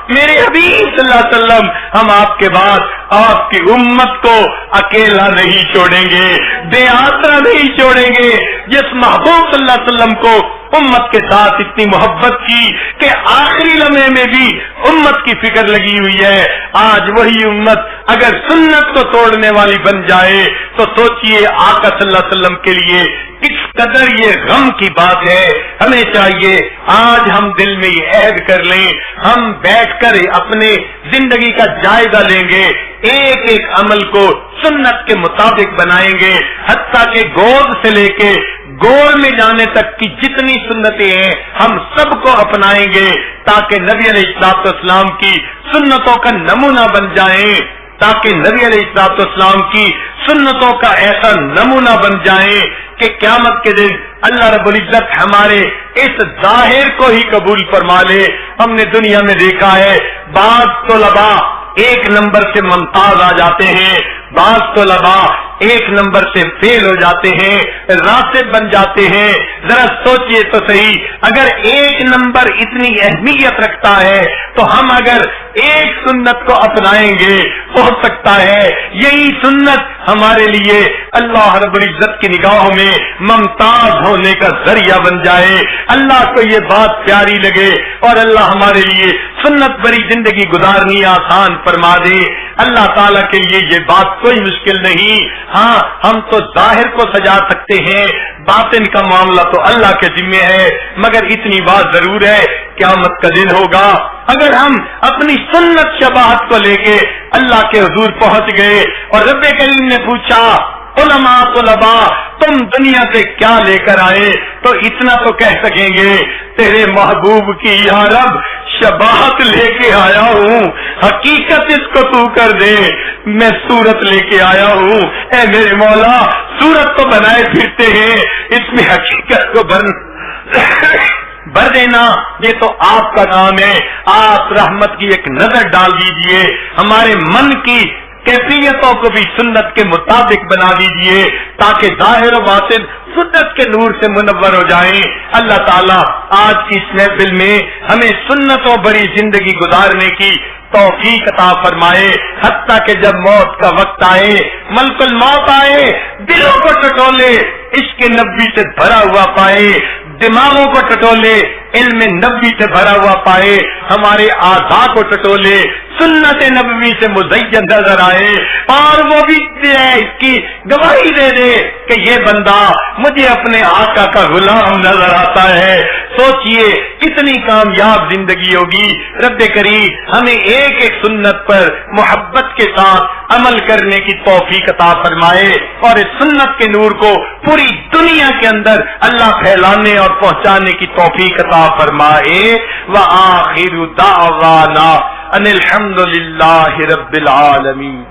میرے حبیب صلی اللہ علیہ وسلم ہم آپ کے بعد آپ کی امت کو اکیلا نہیں چھوڑیں گے، بے آسرا نہیں چھوڑیں گے. جس محبوب صلی اللہ علیہ وسلم کو امت کے ساتھ اتنی محبت کی کہ آخری لمحے میں بھی امت کی فکر لگی ہوئی ہے، آج وہی امت اگر سنت کو توڑنے والی بن جائے تو سوچئے آقا صلی اللہ علیہ وسلم کے لیے کس قدر یہ غم کی بات ہے. ہمیں چاہیے آج ہم دل میں یہ عہد کر لیں، ہم بیٹھ کر اپنے زندگی کا جائزہ لیں گے، ایک ایک عمل کو سنت کے مطابق بنائیں گے، حتیٰ کہ گود سے لے کے گول میں جانے تک کی جتنی سنتیں ہیں ہم سب کو اپنائیں گے تاکہ نبی علیہ السلام کی سنتوں کا نمونہ بن جائیں، تاکہ نبی علیہ السلام کی سنتوں کا ایسا نمونہ بن جائیں کہ قیامت کے دن اللہ رب العزت ہمارے اس ظاہر کو ہی قبول فرما لے. ہم نے دنیا میں دیکھا ہے بعض طلباء ایک نمبر سے ممتاز آ جاتے ہیں، بعض طلباء ایک نمبر سے فیل ہو جاتے ہیں، راسب بن جاتے ہیں. ذرا سوچئے تو صحیح اگر ایک نمبر اتنی اہمیت رکھتا ہے تو ہم اگر ایک سنت کو اپنائیں گے ہو سکتا ہے یہی سنت ہمارے لیے اللہ رب العزت کی نگاہوں میں ممتاز ہونے کا ذریعہ بن جائے. اللہ کو یہ بات پیاری لگے اور اللہ ہمارے لیے سنت بری زندگی گزارنی آسان فرما دے. اللہ تعالیٰ کے لیے یہ بات کوئی مشکل نہیں. ہاں ہم تو ظاہر کو سجا سکتے ہیں, باطن کا معاملہ تو اللہ کے ذمہ ہے. مگر اتنی بات ضرور ہے قیامت کا دن ہوگا اگر ہم اپنی سنت شباہت کو لے کے اللہ کے حضور پہنچ گئے اور رب کریم نے پوچھا علماء طلباء تم دنیا سے کیا لے کر آئے, تو اتنا تو کہہ سکیں گے تیرے محبوب کی یا رب شباہت لے کے آیا ہوں, حقیقت اس کو تو کر دے. میں صورت لے کے آیا ہوں, اے میرے مولا صورت تو بنائے پھرتے ہیں, اس میں حقیقت کو بھر دینا یہ تو آپ کا کام ہے. آپ رحمت کی ایک نظر ڈال دیجئے, ہمارے من کی کیفیتوں کو بھی سنت کے مطابق بنا دیجئے تاکہ ظاہر و باطن سنت کے نور سے منور ہو جائیں. اللہ تعالیٰ آج کی اس محفل میں ہمیں سنتوں بری زندگی گزارنے کی توفیق عطا فرمائے, حتیٰ کہ جب موت کا وقت آئے, ملک الموت آئے, دلوں کو ٹٹولے عشق نبی سے بھرا ہوا پائے, دماغوں کو ٹٹولے علم نبی سے بھرا ہوا پائے, ہمارے اعضاء کو ٹٹولے سنت نبوی سے مزین نظر آئے, اور وہ بھی اس کی گواہی دے دے کہ یہ بندہ مجھے اپنے آقا کا غلام نظر آتا ہے. سوچئے کتنی کامیاب زندگی ہوگی. رب کریم ہمیں ایک ایک سنت پر محبت کے ساتھ عمل کرنے کی توفیق عطا فرمائے اور اس سنت کے نور کو پوری دنیا کے اندر اللہ پھیلانے اور پہنچانے کی توفیق عطا فرمائے. وآخر دعوانا ان الحمد للہ رب العالمین.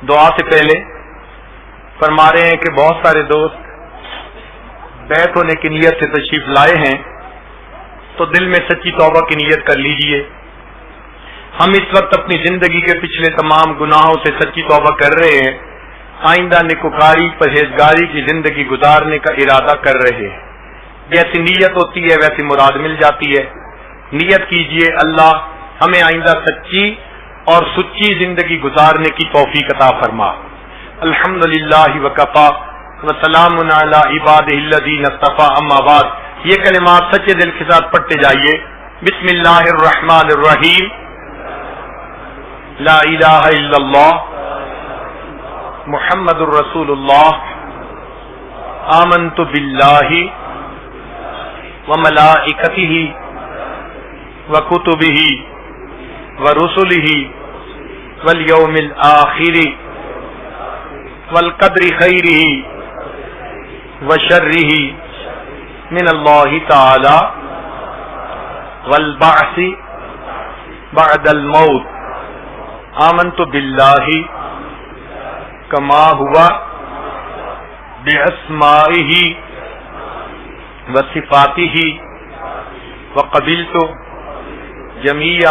دعا سے پہلے فرما رہے ہیں کہ بہت سارے دوست بیعت ہونے کی نیت سے تشریف لائے ہیں, تو دل میں سچی توبہ کی نیت کر لیجئے. ہم اس وقت اپنی زندگی کے پچھلے تمام گناہوں سے سچی توبہ کر رہے ہیں, آئندہ نیکوکاری پرہیزگاری کی زندگی گزارنے کا ارادہ کر رہے ہیں. جیسی نیت ہوتی ہے ویسی مراد مل جاتی ہے. نیت کیجئے اللہ ہمیں آئندہ سچی اور سچی زندگی گزارنے کی توفیق عطا فرما. الحمدللہ وکفا وسلام علی عبادہ الذین اصطفیٰ, اما بعد. یہ کلمات سچے دل کے ساتھ پڑھتے جائیے. بسم اللہ الرحمن الرحیم. لا الہ الا اللہ محمد الرسول اللہ. آمنت باللہ وملائکتہ وکتبہ ورسلہ والیوم الآخر والقدر خیرہ وشرہ من اللہ تعالی والبعث بعد الموت. آمنت باللہ کما ہوا باسمائہ وصفاتہ وقبلت جمیع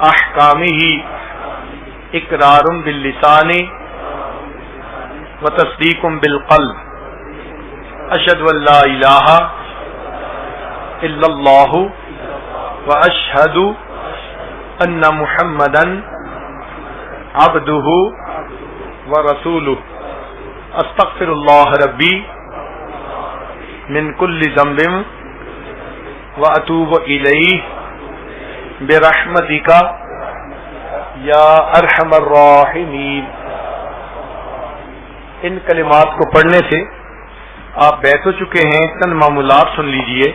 احکامہ اقرار باللسان وتصدیق بالقلب. اشہد ان لا الہ الا اللہ واشہد ان محمدا عبدہ ورسولہ. استغفر اللہ ربی من کل ذنب واتوب الیہ برحمتک یا ارحم الراحمین. ان کلمات کو پڑھنے سے آپ بیت ہو چکے ہیں. چند معمولات سن لیجئے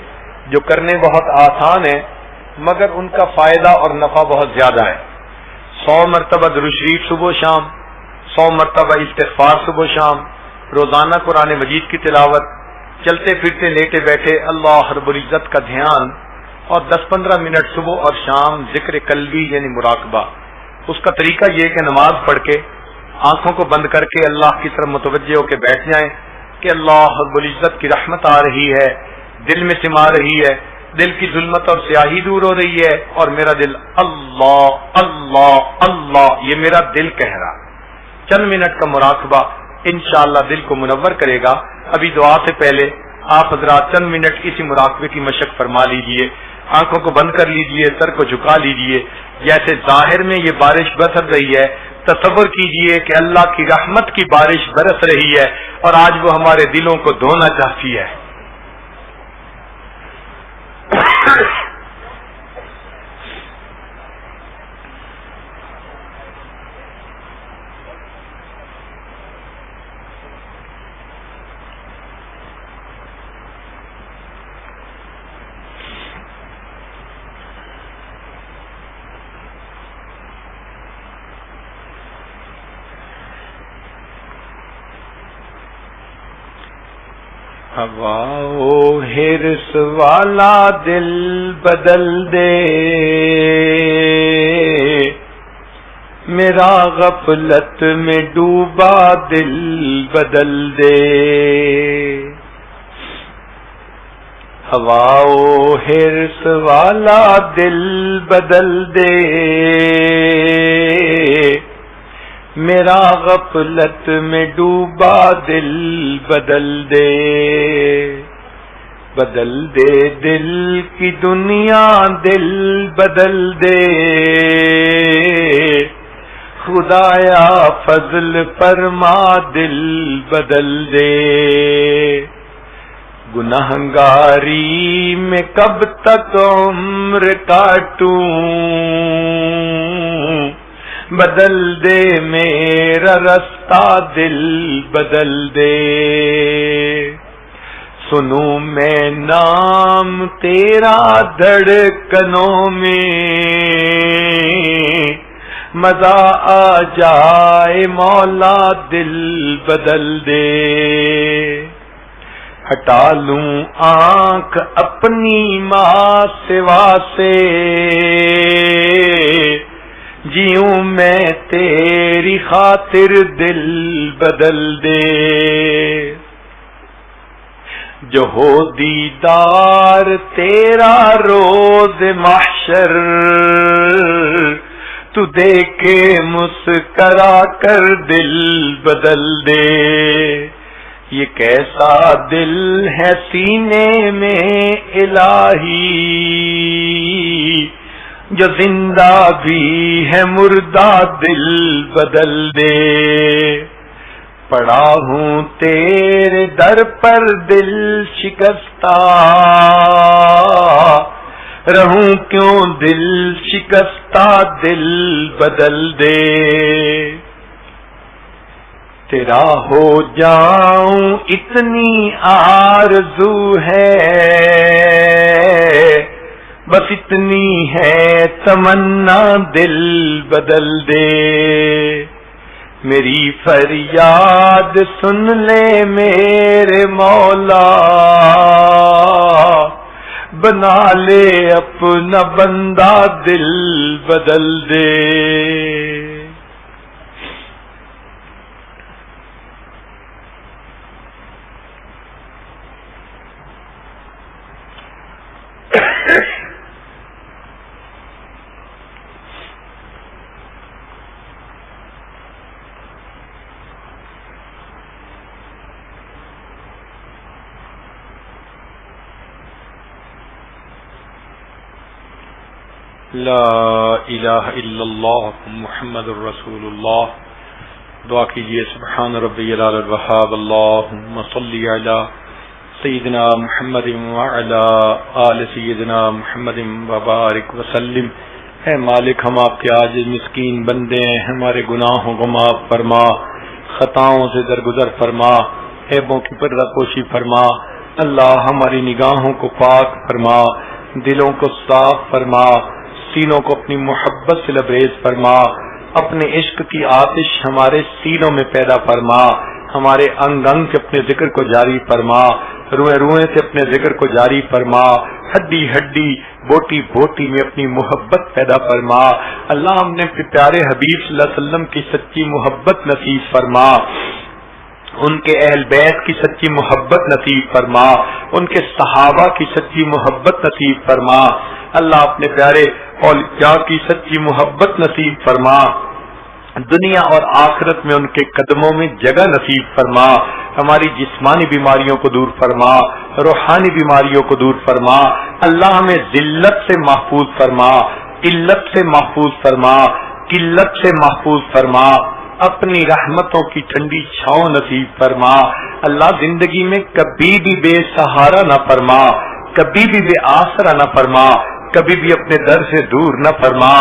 جو کرنے بہت آسان ہے مگر ان کا فائدہ اور نفع بہت زیادہ ہے. 100 مرتبہ درود شریف صبح و شام, 100 مرتبہ استغفار صبح و شام, روزانہ قرآن مجید کی تلاوت, چلتے پھرتے لیٹے بیٹھے اللہ رب العزت کا دھیان, اور 10-15 منٹ صبح اور شام ذکر قلبی یعنی مراقبہ. اس کا طریقہ یہ کہ نماز پڑھ کے آنکھوں کو بند کر کے اللہ کی طرف متوجہ ہو کے بیٹھ جائیں کہ اللہ رب العزت کی رحمت آ رہی ہے, دل میں سما رہی ہے, دل کی ظلمت اور سیاہی دور ہو رہی ہے, اور میرا دل اللہ اللہ اللہ یہ میرا دل کہہ رہا. چند منٹ کا مراقبہ انشاءاللہ دل کو منور کرے گا. ابھی دعا سے پہلے آپ حضرات چند منٹ اسی مراقبے کی مشق فرما لیجئے، آنکھوں کو بند کر لیجئے، سر کو جھکا لیجئے، جیسے ظاہر میں یہ بارش برس رہی ہے، تصور کیجئے کہ اللہ کی رحمت کی بارش برس رہی ہے اور آج وہ ہمارے دلوں کو دھونا چاہتی ہے۔ ہوا و حرص والا دل بدل دے، میرا غفلت میں ڈوبا دل بدل دے۔ ہوا و حرص والا دل بدل دے، میرا غفلت میں ڈوبا دل بدل دے، بدل دے دل کی دنیا دل بدل دے، خدایا فضل فرما دل بدل دے۔ گنہگاری میں کب تک عمر کاٹوں، بدل دے میرا رستہ دل بدل دے۔ سنوں میں نام تیرا دھڑکنوں میں، مزہ آ جائے مولا دل بدل دے۔ ہٹا لوں آنکھ اپنی ماں سوا سے، جیوں میں تیری خاطر دل بدل دے۔ جو ہو دیدار تیرا روز محشر، تو دیکھے مسکرا کر دل بدل دے۔ یہ کیسا دل ہے سینے میں الہی، جو زندہ بھی ہے مردہ دل بدل دے۔ پڑا ہوں تیرے در پر دل شکستہ، رہوں کیوں دل شکستہ دل بدل دے۔ تیرا ہو جاؤں اتنی آرزو ہے، بس اتنی ہے تمنا دل بدل دے۔ میری فریاد سن لے میرے مولا، بنا لے اپنا بندہ دل بدل دے۔ لا الہ الا اللہ محمد الرسول اللہ۔ دعا کیجئے سبحان ربی العلی الوہاب، اللہم صلی علی سیدنا محمد وعلی آل سیدنا محمد وبارک وسلم۔ اے مالک، ہم آپ کے عاجز مسکین بندے ہیں، ہمارے گناہوں کو معاف فرما، خطاؤں سے درگزر فرما، عیبوں کی پردہ پوشی فرما۔ اللہ ہماری نگاہوں کو پاک فرما، دلوں کو صاف فرما، سینوں کو اپنی محبت سے لبریز فرما، اپنے عشق کی آتش ہمارے سینوں میں پیدا فرما، ہمارے انگ انگ سے اپنے ذکر کو جاری فرما، روئیں روئیں سے اپنے ذکر کو جاری فرما، ہڈی ہڈی بوٹی بوٹی میں اپنی محبت پیدا فرما۔ اللہ ہم نے پیارے حبیب صلی اللہ علیہ وسلم کی سچی محبت نصیب فرما، ان کے اہل بیت کی سچی محبت نصیب فرما، ان کے صحابہ کی سچی محبت نصیب فرما۔ اللہ اپنے پیارے اولیاء کی سچی محبت نصیب فرما، دنیا اور آخرت میں ان کے قدموں میں جگہ نصیب فرما۔ ہماری جسمانی بیماریوں کو دور فرما، روحانی بیماریوں کو دور فرما، اللہ ہمیں ذلت سے محفوظ فرما، قلت سے محفوظ فرما، قلت سے محفوظ فرما، اپنی رحمتوں کی ٹھنڈی چھاؤں نصیب فرما۔ اللہ زندگی میں کبھی بھی بے سہارا نہ فرما، کبھی بھی بے آسرا نہ فرما، کبھی بھی اپنے در سے دور نہ فرما۔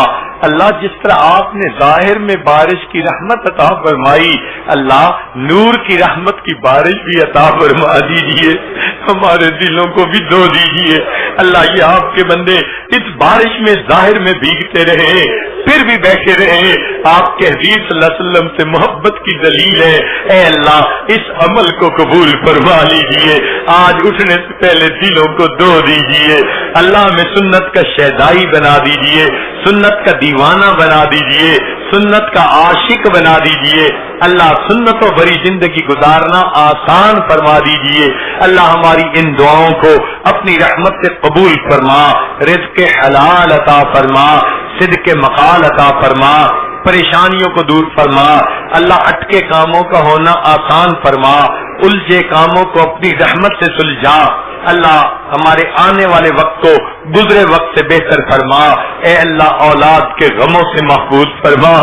اللہ جس طرح آپ نے ظاہر میں بارش کی رحمت عطا فرمائی، اللہ نور کی رحمت کی بارش بھی عطا فرما دیجیے، ہمارے دلوں کو بھی دھو دیجیے۔ اللہ یہ آپ کے بندے اس بارش میں ظاہر میں بھیگتے رہے، پھر بھی بیٹھے رہے، آپ کے حبیب صلی اللہ علیہ وسلم سے محبت کی دلیل ہے۔ اے اللہ اس عمل کو قبول فرما لیجیے، آج اٹھنے سے پہلے دلوں کو دھو دیجیے۔ اللہ میں سنت کا شیدائی بنا دیجیے، سنت کا دیوانہ بنا دیجیے، سنت کا عاشق بنا دیجیے۔ اللہ سنتوں بھری زندگی گزارنا آسان فرما دیجیے۔ اللہ ہماری ان دعاؤں کو اپنی رحمت سے قبول فرما، رزق حلال عطا فرما، صدق مقال عطا فرما، پریشانیوں کو دور فرما۔ اللہ اٹکے کاموں کا ہونا آسان فرما، الجھے کاموں کو اپنی رحمت سے سلجھا۔ اللہ ہمارے آنے والے وقت کو گزرے وقت سے بہتر فرما۔ اے اللہ اولاد کے غموں سے محفوظ فرما،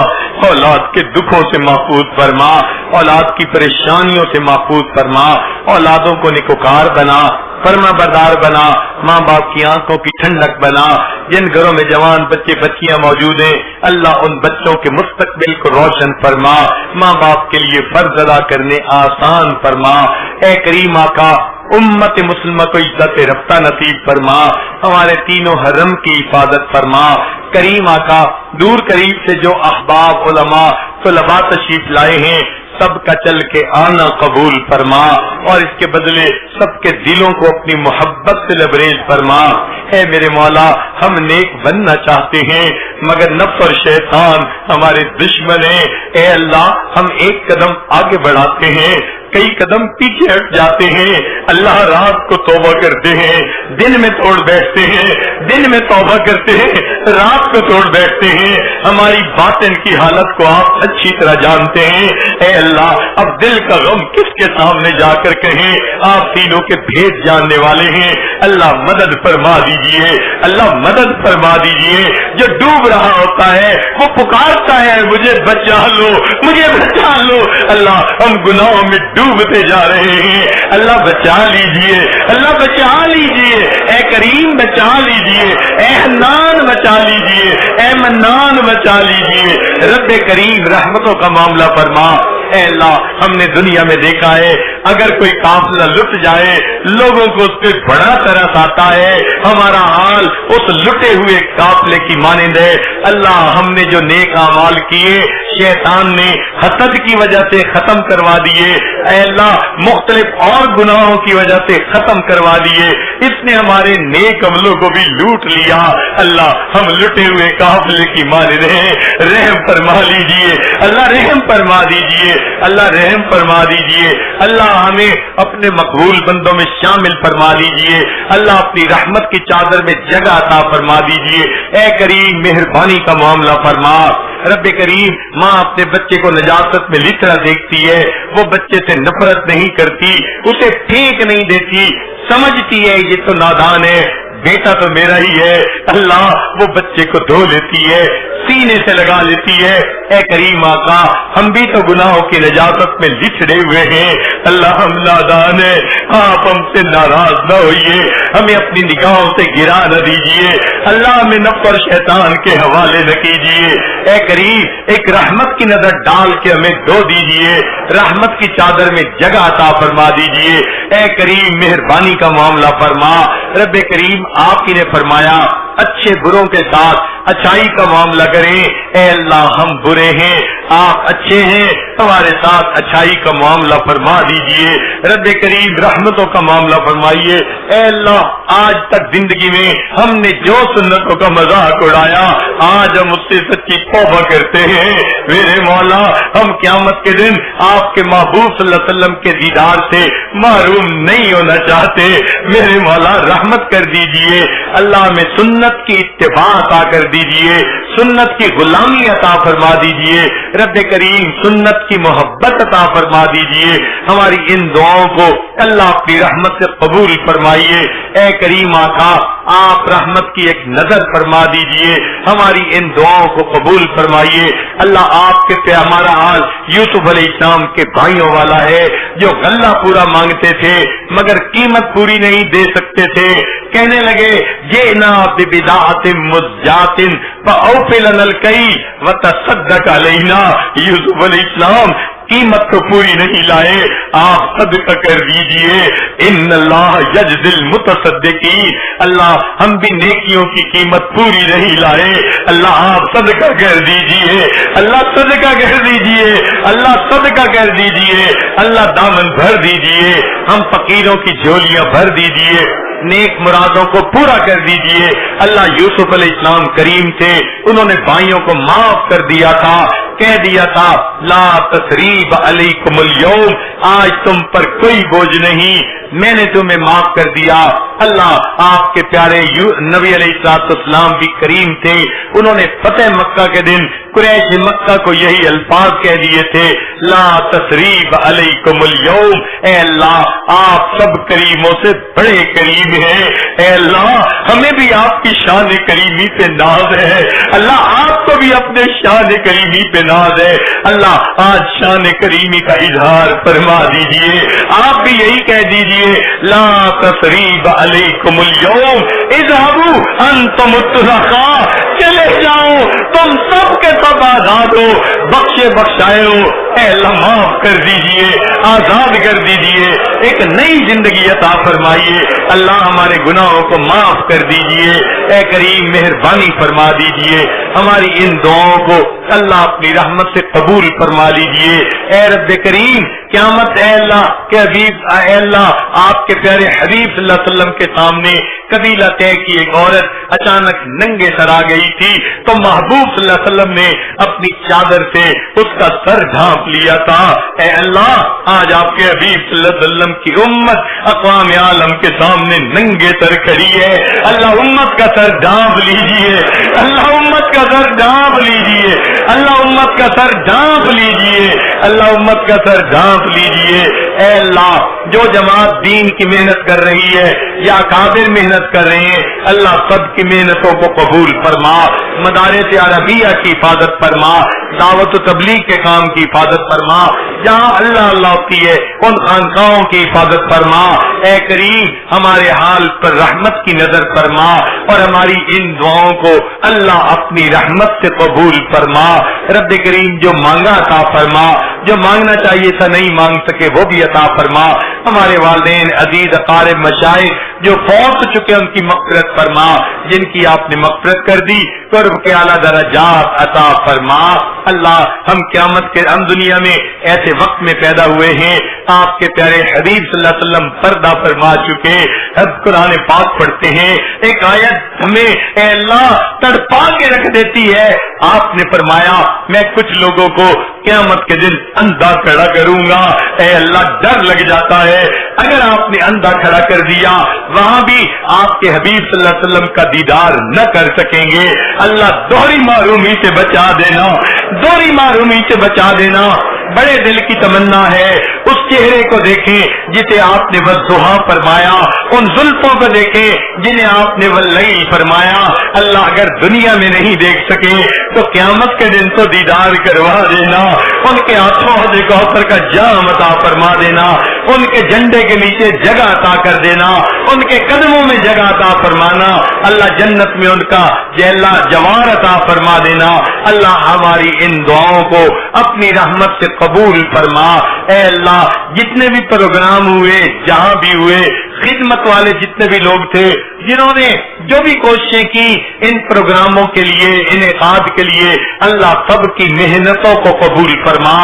اولاد کے دکھوں سے محفوظ فرما، اولاد کی پریشانیوں سے محفوظ فرما، اولادوں کو نیکوکار بنا، فرما بردار بنا، ماں باپ کی آنکھوں کی ٹھنڈک بنا۔ جن گھروں میں جوان بچے بچیاں موجود ہیں اللہ ان بچوں کے مستقبل کو روشن فرما، ماں باپ کے لیے فرض ادا کرنے آسان فرما۔ اے کریم آقا امت مسلمہ کو عزت رفتہ نصیب فرما، ہمارے تینوں حرم کی حفاظت فرما۔ کریم آقا دور قریب سے جو احباب علماء طلباء تشریف لائے ہیں سب کا چل کے آنا قبول فرما، اور اس کے بدلے سب کے دلوں کو اپنی محبت سے لبریز فرما۔ اے میرے مولا ہم نیک بننا چاہتے ہیں مگر نفس اور شیطان ہمارے دشمن ہیں۔ اے اللہ ہم ایک قدم آگے بڑھاتے ہیں، کئی قدم پیچھے ہٹ جاتے ہیں۔ اللہ رات کو توبہ کرتے ہیں، دن میں توڑ بیٹھتے ہیں، دن میں توبہ کرتے ہیں، رات کو توڑ بیٹھتے ہیں۔ ہماری باطن کی حالت کو آپ اچھی طرح جانتے ہیں۔ اے اللہ اب دل کا غم کس کے سامنے جا کر کہیں، آپ تینوں کے بھید جاننے والے ہیں۔ اللہ مدد فرما دیجئے، اللہ مدد فرما دیجئے۔ جو ڈوب رہا ہوتا ہے وہ پکارتا ہے مجھے بچا لو، مجھے بچا لو۔ اللہ ہم گناہوں میں ڈوبتے جا رہے ہیں، اللہ بچا لیجئے، اللہ بچا لیجئے۔ اے کریم بچا لیجئے، اے حنان بچا لیجئے، اے منان بچا لیجئے۔ رب کریم رحمتوں کا معاملہ فرما۔ اے اللہ ہم نے دنیا میں دیکھا ہے اگر کوئی قافلہ لٹ جائے لوگوں کو اس پہ بڑا ترس آتا ہے، ہمارا حال اس لٹے ہوئے قافلے کی مانند ہے۔ اللہ ہم نے جو نیک اعمال کیے شیطان نے حسد کی وجہ سے ختم کروا دیے، اے اللہ مختلف اور گناہوں کی وجہ سے ختم کروا دیے، اس نے ہمارے نیک عملوں کو بھی لوٹ لیا۔ اللہ ہم لٹے ہوئے قافلے کی مانند ہیں، رحم فرما لیجیے، اللہ رحم فرما دیجیے، اللہ رحم فرما دیجیے۔ اللہ ہمیں اپنے مقبول بندوں میں شامل فرما لیجیے، اللہ اپنی رحمت کی چادر میں جگہ عطا فرما دیجیے۔ اے کریم مہربانی کا معاملہ فرما۔ رب کریم ماں اپنے بچے کو نجاست میں لطرا دیکھتی ہے، وہ بچے سے نفرت نہیں کرتی، اسے پھینک نہیں دیتی، سمجھتی ہے یہ تو نادان ہے، بیٹا تو میرا ہی ہے۔ اللہ وہ بچے کو دھو لیتی ہے، سینے سے لگا لیتی ہے۔ اے کریم آقا ہم بھی تو گناہوں کی نجاست میں لچڑے ہوئے ہیں، اللہ ہم نادان ہیں، آپ ہم سے ناراض نہ ہوئیے، ہمیں اپنی نگاہوں سے گرا نہ دیجیے، اللہ ہمیں نفس اور شیطان کے حوالے نہ کیجیے۔ اے کریم ایک رحمت کی نظر ڈال کے ہمیں دھو دیجیے، رحمت کی چادر میں جگہ عطا فرما دیجیے۔ اے کریم مہربانی کا معاملہ فرما۔ رب کریم آپ ہی نے فرمایا اچھے بروں کے ساتھ اچھائی کا معاملہ کریں۔ اے اللہ ہم برے ہیں، آپ اچھے ہیں، ہمارے ساتھ اچھائی کا معاملہ فرما دیجئے۔ رب کریم رحمتوں کا معاملہ فرمائیے۔ اے اللہ آج تک زندگی میں ہم نے جو سنتوں کا مذاق اڑایا آج ہم اس سے سچی توبہ کرتے ہیں۔ میرے مولا ہم قیامت کے دن آپ کے محبوب صلی اللہ علیہ وسلم کے دیدار سے محروم نہیں ہونا چاہتے۔ میرے مولا رحمت کر دیجئے، اللہ میں سنت کی اتباع عطا کر دیجئے، سنت کی غلامی عطا فرما دیجئے۔ رب کریم سنت کی محبت عطا فرما دیجئے، ہماری ان دعاؤں کو اللہ اپنی رحمت سے قبول فرمائیے۔ اے کریم آقا آپ رحمت کی ایک نظر فرما دیجئے، ہماری ان دعاؤں کو قبول فرمائیے۔ اللہ آپ کے پہ ہمارا حال یوسف علیہ السلام کے بھائیوں والا ہے جو غلہ پورا مانگتے تھے مگر قیمت پوری نہیں دے سکتے تھے، کہنے لگے جئنا ببضاعۃ مزجاۃ فاوف لنا الکیل وتصدق علینا۔ یوسف علیہ السلام قیمت تو پوری نہیں لائے، آپ صدقہ کر دیجئے۔ ان اللہ یجزی المتصدقین، اللہ ہم بھی نیکیوں کی قیمت پوری نہیں لائے، اللہ آپ صدقہ کر دیجئے، اللہ صدقہ کر دیجئے، اللہ صدقہ کر دیجئے، اللہ دامن بھر دیجئے، ہم فقیروں کی جھولیاں بھر دیجئے، نیک مرادوں کو پورا کر دیجئے۔ اللہ یوسف علیہ السلام کریم تھے، انہوں نے بھائیوں کو معاف کر دیا تھا، کہہ دیا تھا لا تثریب علیکم اليوم، آج تم پر کوئی بوجھ نہیں، میں نے تمہیں معاف کر دیا۔ اللہ آپ کے پیارے نبی علیہ السلام بھی کریم تھے، انہوں نے فتح مکہ کے دن قریش مکہ کو یہی الفاظ کہہ دیے تھے لا تثریب علیکم اليوم، اے اللہ آپ سب کریموں سے بڑے کریم ہیں، اے اللہ ہمیں بھی آپ کی شان کریمی پہ ناز ہے، اللہ آپ کو بھی اپنے شان کریمی پہ ناز ہے، اللہ آج شان کریمی کا اظہار فرما دیجئے، آپ بھی یہی کہہ دیجئے لا تثریب علیکم اليوم اذهبوا انتم الطلقاء، چلے جاؤ تم سب کے سب آزاد ہو، بخشے بخشائے ہو، اے اللہ معاف کر دیجئے، آزاد کر دیجئے، ایک نئی زندگی عطا فرمائیے، اللہ ہمارے گناہوں کو معاف کر دیجئے، اے کریم مہربانی فرما دیجئے، ہماری ان دعاؤں کو اللہ اپنی رحمت سے قبول فرما لیجئے، اے رب کریم قیامت اے اللہ کے حبیب، اے اللہ آپ کے پیارے حبیب صلی اللہ علیہ وسلم کے سامنے قبیلہ طے کی ایک عورت اچانک ننگے سر آ گئی تھی تو محبوب صلی اللہ علیہ وسلم نے اپنی چادر سے اس کا سر ڈھانپ لیا تھا، اے اللہ آج آپ کے حبیب صلی اللہ علیہ وسلم کی امت اقوام عالم کے سامنے ننگے سر کھڑی ہے، اللہ امت کا سر ڈھانپ لیجئے، اللہ امت کا سر ڈھانپ لیجئے، اللہ امت کا سر ڈھانپ لیجئے، اللہ امت کا سر ڈھانپ لیجئے، اے اللہ جو جماعت دین کی محنت کر رہی ہے یا کافر محنت کر رہے ہیں، اللہ سب کی محنتوں کو قبول فرما، مدارس عربیہ کی حفاظت فرما، دعوت و تبلیغ کے کام کی حفاظت فرما، جہاں اللہ اللہ ہوتی ہے ان خانقاہوں کی حفاظت فرما، اے کریم ہمارے حال پر رحمت کی نظر فرما اور ہماری ان دعاؤں کو اللہ اپنی رحمت سے قبول فرما، رب کریم جو مانگا عطا فرما، جو مانگنا چاہیے تھا نہیں مانگ سکے وہ بھی عطا فرما، ہمارے والدین عزیز اقارب مشائخ جو فوت چکے ان کی مغفرت فرما، جن کی آپ نے مغفرت کر دی قرب کے اعلیٰ درجات عطا فرما، اللہ ہم قیامت کے ہم دنیا میں ایسے وقت میں پیدا ہوئے ہیں آپ کے پیارے حبیب صلی اللہ علیہ وسلم پردہ فرما چکے، اب قرآن پاک پڑھتے ہیں ایک آیت ہمیں اے اللہ تڑپا کے رکھ دیتی ہے، آپ نے فرمایا میں کچھ لوگوں کو قیامت کے دن اندھا کھڑا کروں گا، اے اللہ ڈر لگ جاتا ہے اگر آپ نے اندھا کھڑا کر دیا وہاں بھی آپ کے حبیب صلی اللہ علیہ وسلم کا دیدار نہ کر سکیں گے، اللہ دوہری محرومی سے بچا دینا، دوہری محرومی سے بچا دینا، بڑے دل کی تمنا ہے اس چہرے کو دیکھیں جسے آپ نے والضحیٰ فرمایا، ان زلفوں کو دیکھیں جنہیں آپ نے واللیل فرمایا، اللہ اگر دنیا میں نہیں دیکھ سکے تو قیامت کے دن تو دیدار کروا دینا، ان کے ہاتھوں حوض کوثر کا جام عطا فرما دینا، ان کے جھنڈے کے نیچے جگہ عطا کر دینا، ان کے قدموں میں جگہ عطا فرمانا، اللہ جنت میں ان کا جوار عطا فرما دینا، اللہ ہماری ان دعاؤں کو اپنی رحمت سے قبول فرما، اے اللہ جتنے بھی پروگرام ہوئے جہاں بھی ہوئے خدمت والے جتنے بھی لوگ تھے جنہوں نے جو بھی کوششیں کی ان پروگراموں کے لیے انعقاد کے لیے، اللہ سب کی محنتوں کو قبول فرما،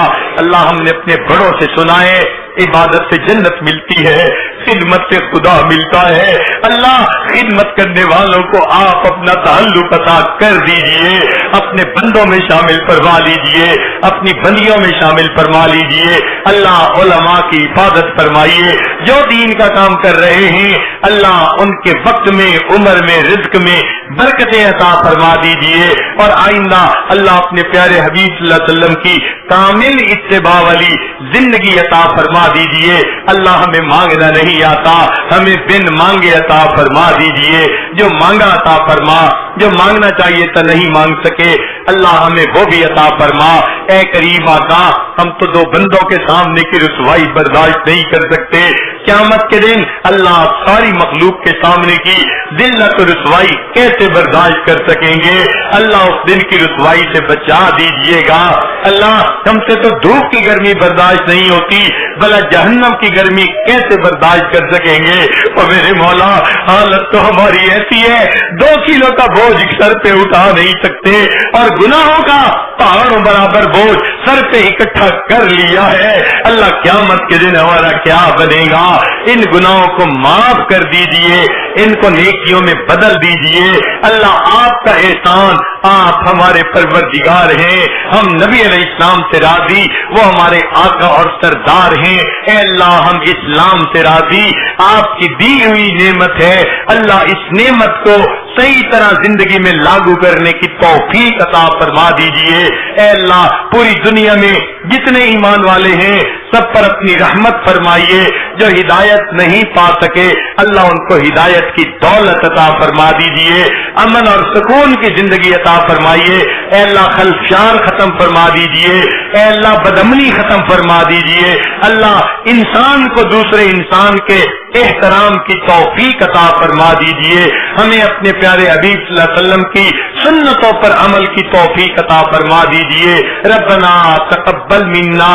اللہ ہم نے اپنے بڑوں سے سنا ہے عبادت سے جنت ملتی ہے، خدمت سے خدا ملتا ہے۔ اللہ خدمت کرنے والوں کو آپ اپنا تعلق عطا کر دیجئے، اپنے بندوں میں شامل فرما لیجئے، اپنی بندیوں میں شامل فرما لیجئے۔ اللہ علماء کی حفاظت فرمائیے جو دین کا کام کر رہے ہیں، اللہ ان کے وقت میں، عمر میں، رزق میں برکتیں عطا فرما دیجئے، اور آئندہ اللہ اپنے پیارے حبیب صلی اللہ علیہ وسلم کی کامل اتباع والی زندگی عطا فرما دیجئے۔ اللہ ہمیں مانگنا نہیں آتا، ہمیں بن مانگے عطا فرما دیجئے، جو مانگا عطا فرما، جو مانگنا چاہیے تو نہیں مانگ سکے اللہ ہمیں وہ بھی عطا فرما۔ اے کریم آقا، ہم تو دو بندوں کے سامنے کی رسوائی برداشت نہیں کر سکتے، قیامت کے دن اللہ ساری مخلوق کے سامنے کی ذلت و رسوائی کیسے برداشت کر سکیں گے؟ اللہ اس دن کی رسوائی سے بچا دیجئے گا۔ اللہ ہم سے تو دھوپ کی گرمی برداشت نہیں ہوتی، بھلا جہنم کی گرمی کیسے برداشت کر سکیں گے؟ اور میرے مولا حالت تو ہماری ایسی ہے 2 کلو کا بوجھ سر پہ اٹھا نہیں سکتے، اور گناہوں کا پہاڑوں برابر بوجھ سر پہ اکٹھا کر لیا ہے۔ اللہ قیامت کے دن ہمارا کیا بنے گا؟ ان گناہوں کو معاف کر دیجئے، ان کو نیکیوں میں بدل دیجئے۔ اللہ آپ کا احسان، آپ ہمارے پروردگار ہیں، ہم نبی علیہ السلام سے راضی، وہ ہمارے آقا اور سردار ہیں۔ اے اللہ ہم اسلام سے راضی، آپ کی دی ہوئی نعمت ہے، اللہ اس نعمت کو صحیح طرح زندگی میں لاگو کرنے کی توفیق عطا فرما دیجئے۔ اے اللہ پوری دنیا میں جتنے ایمان والے ہیں سب پر اپنی رحمت فرمائیے، جو ہدایت نہیں پا سکے اللہ ان کو ہدایت کی دولت عطا فرما دیجئے، امن اور سکون کی زندگی عطا فرمائیے۔ اے اللہ خلفشار ختم فرما دیجئے، اے اللہ بدامنی ختم فرما دیجئے۔ اللہ انسان کو دوسرے انسان کے احترام کی توفیق عطا فرما دیجئے، ہمیں اپنے پیارے حبیب صلی اللہ علیہ وسلم کی سنتوں پر عمل کی توفیق عطا فرما دیجئے۔ ربنا تقبل منا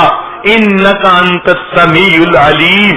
انک انت السمیع العلیم۔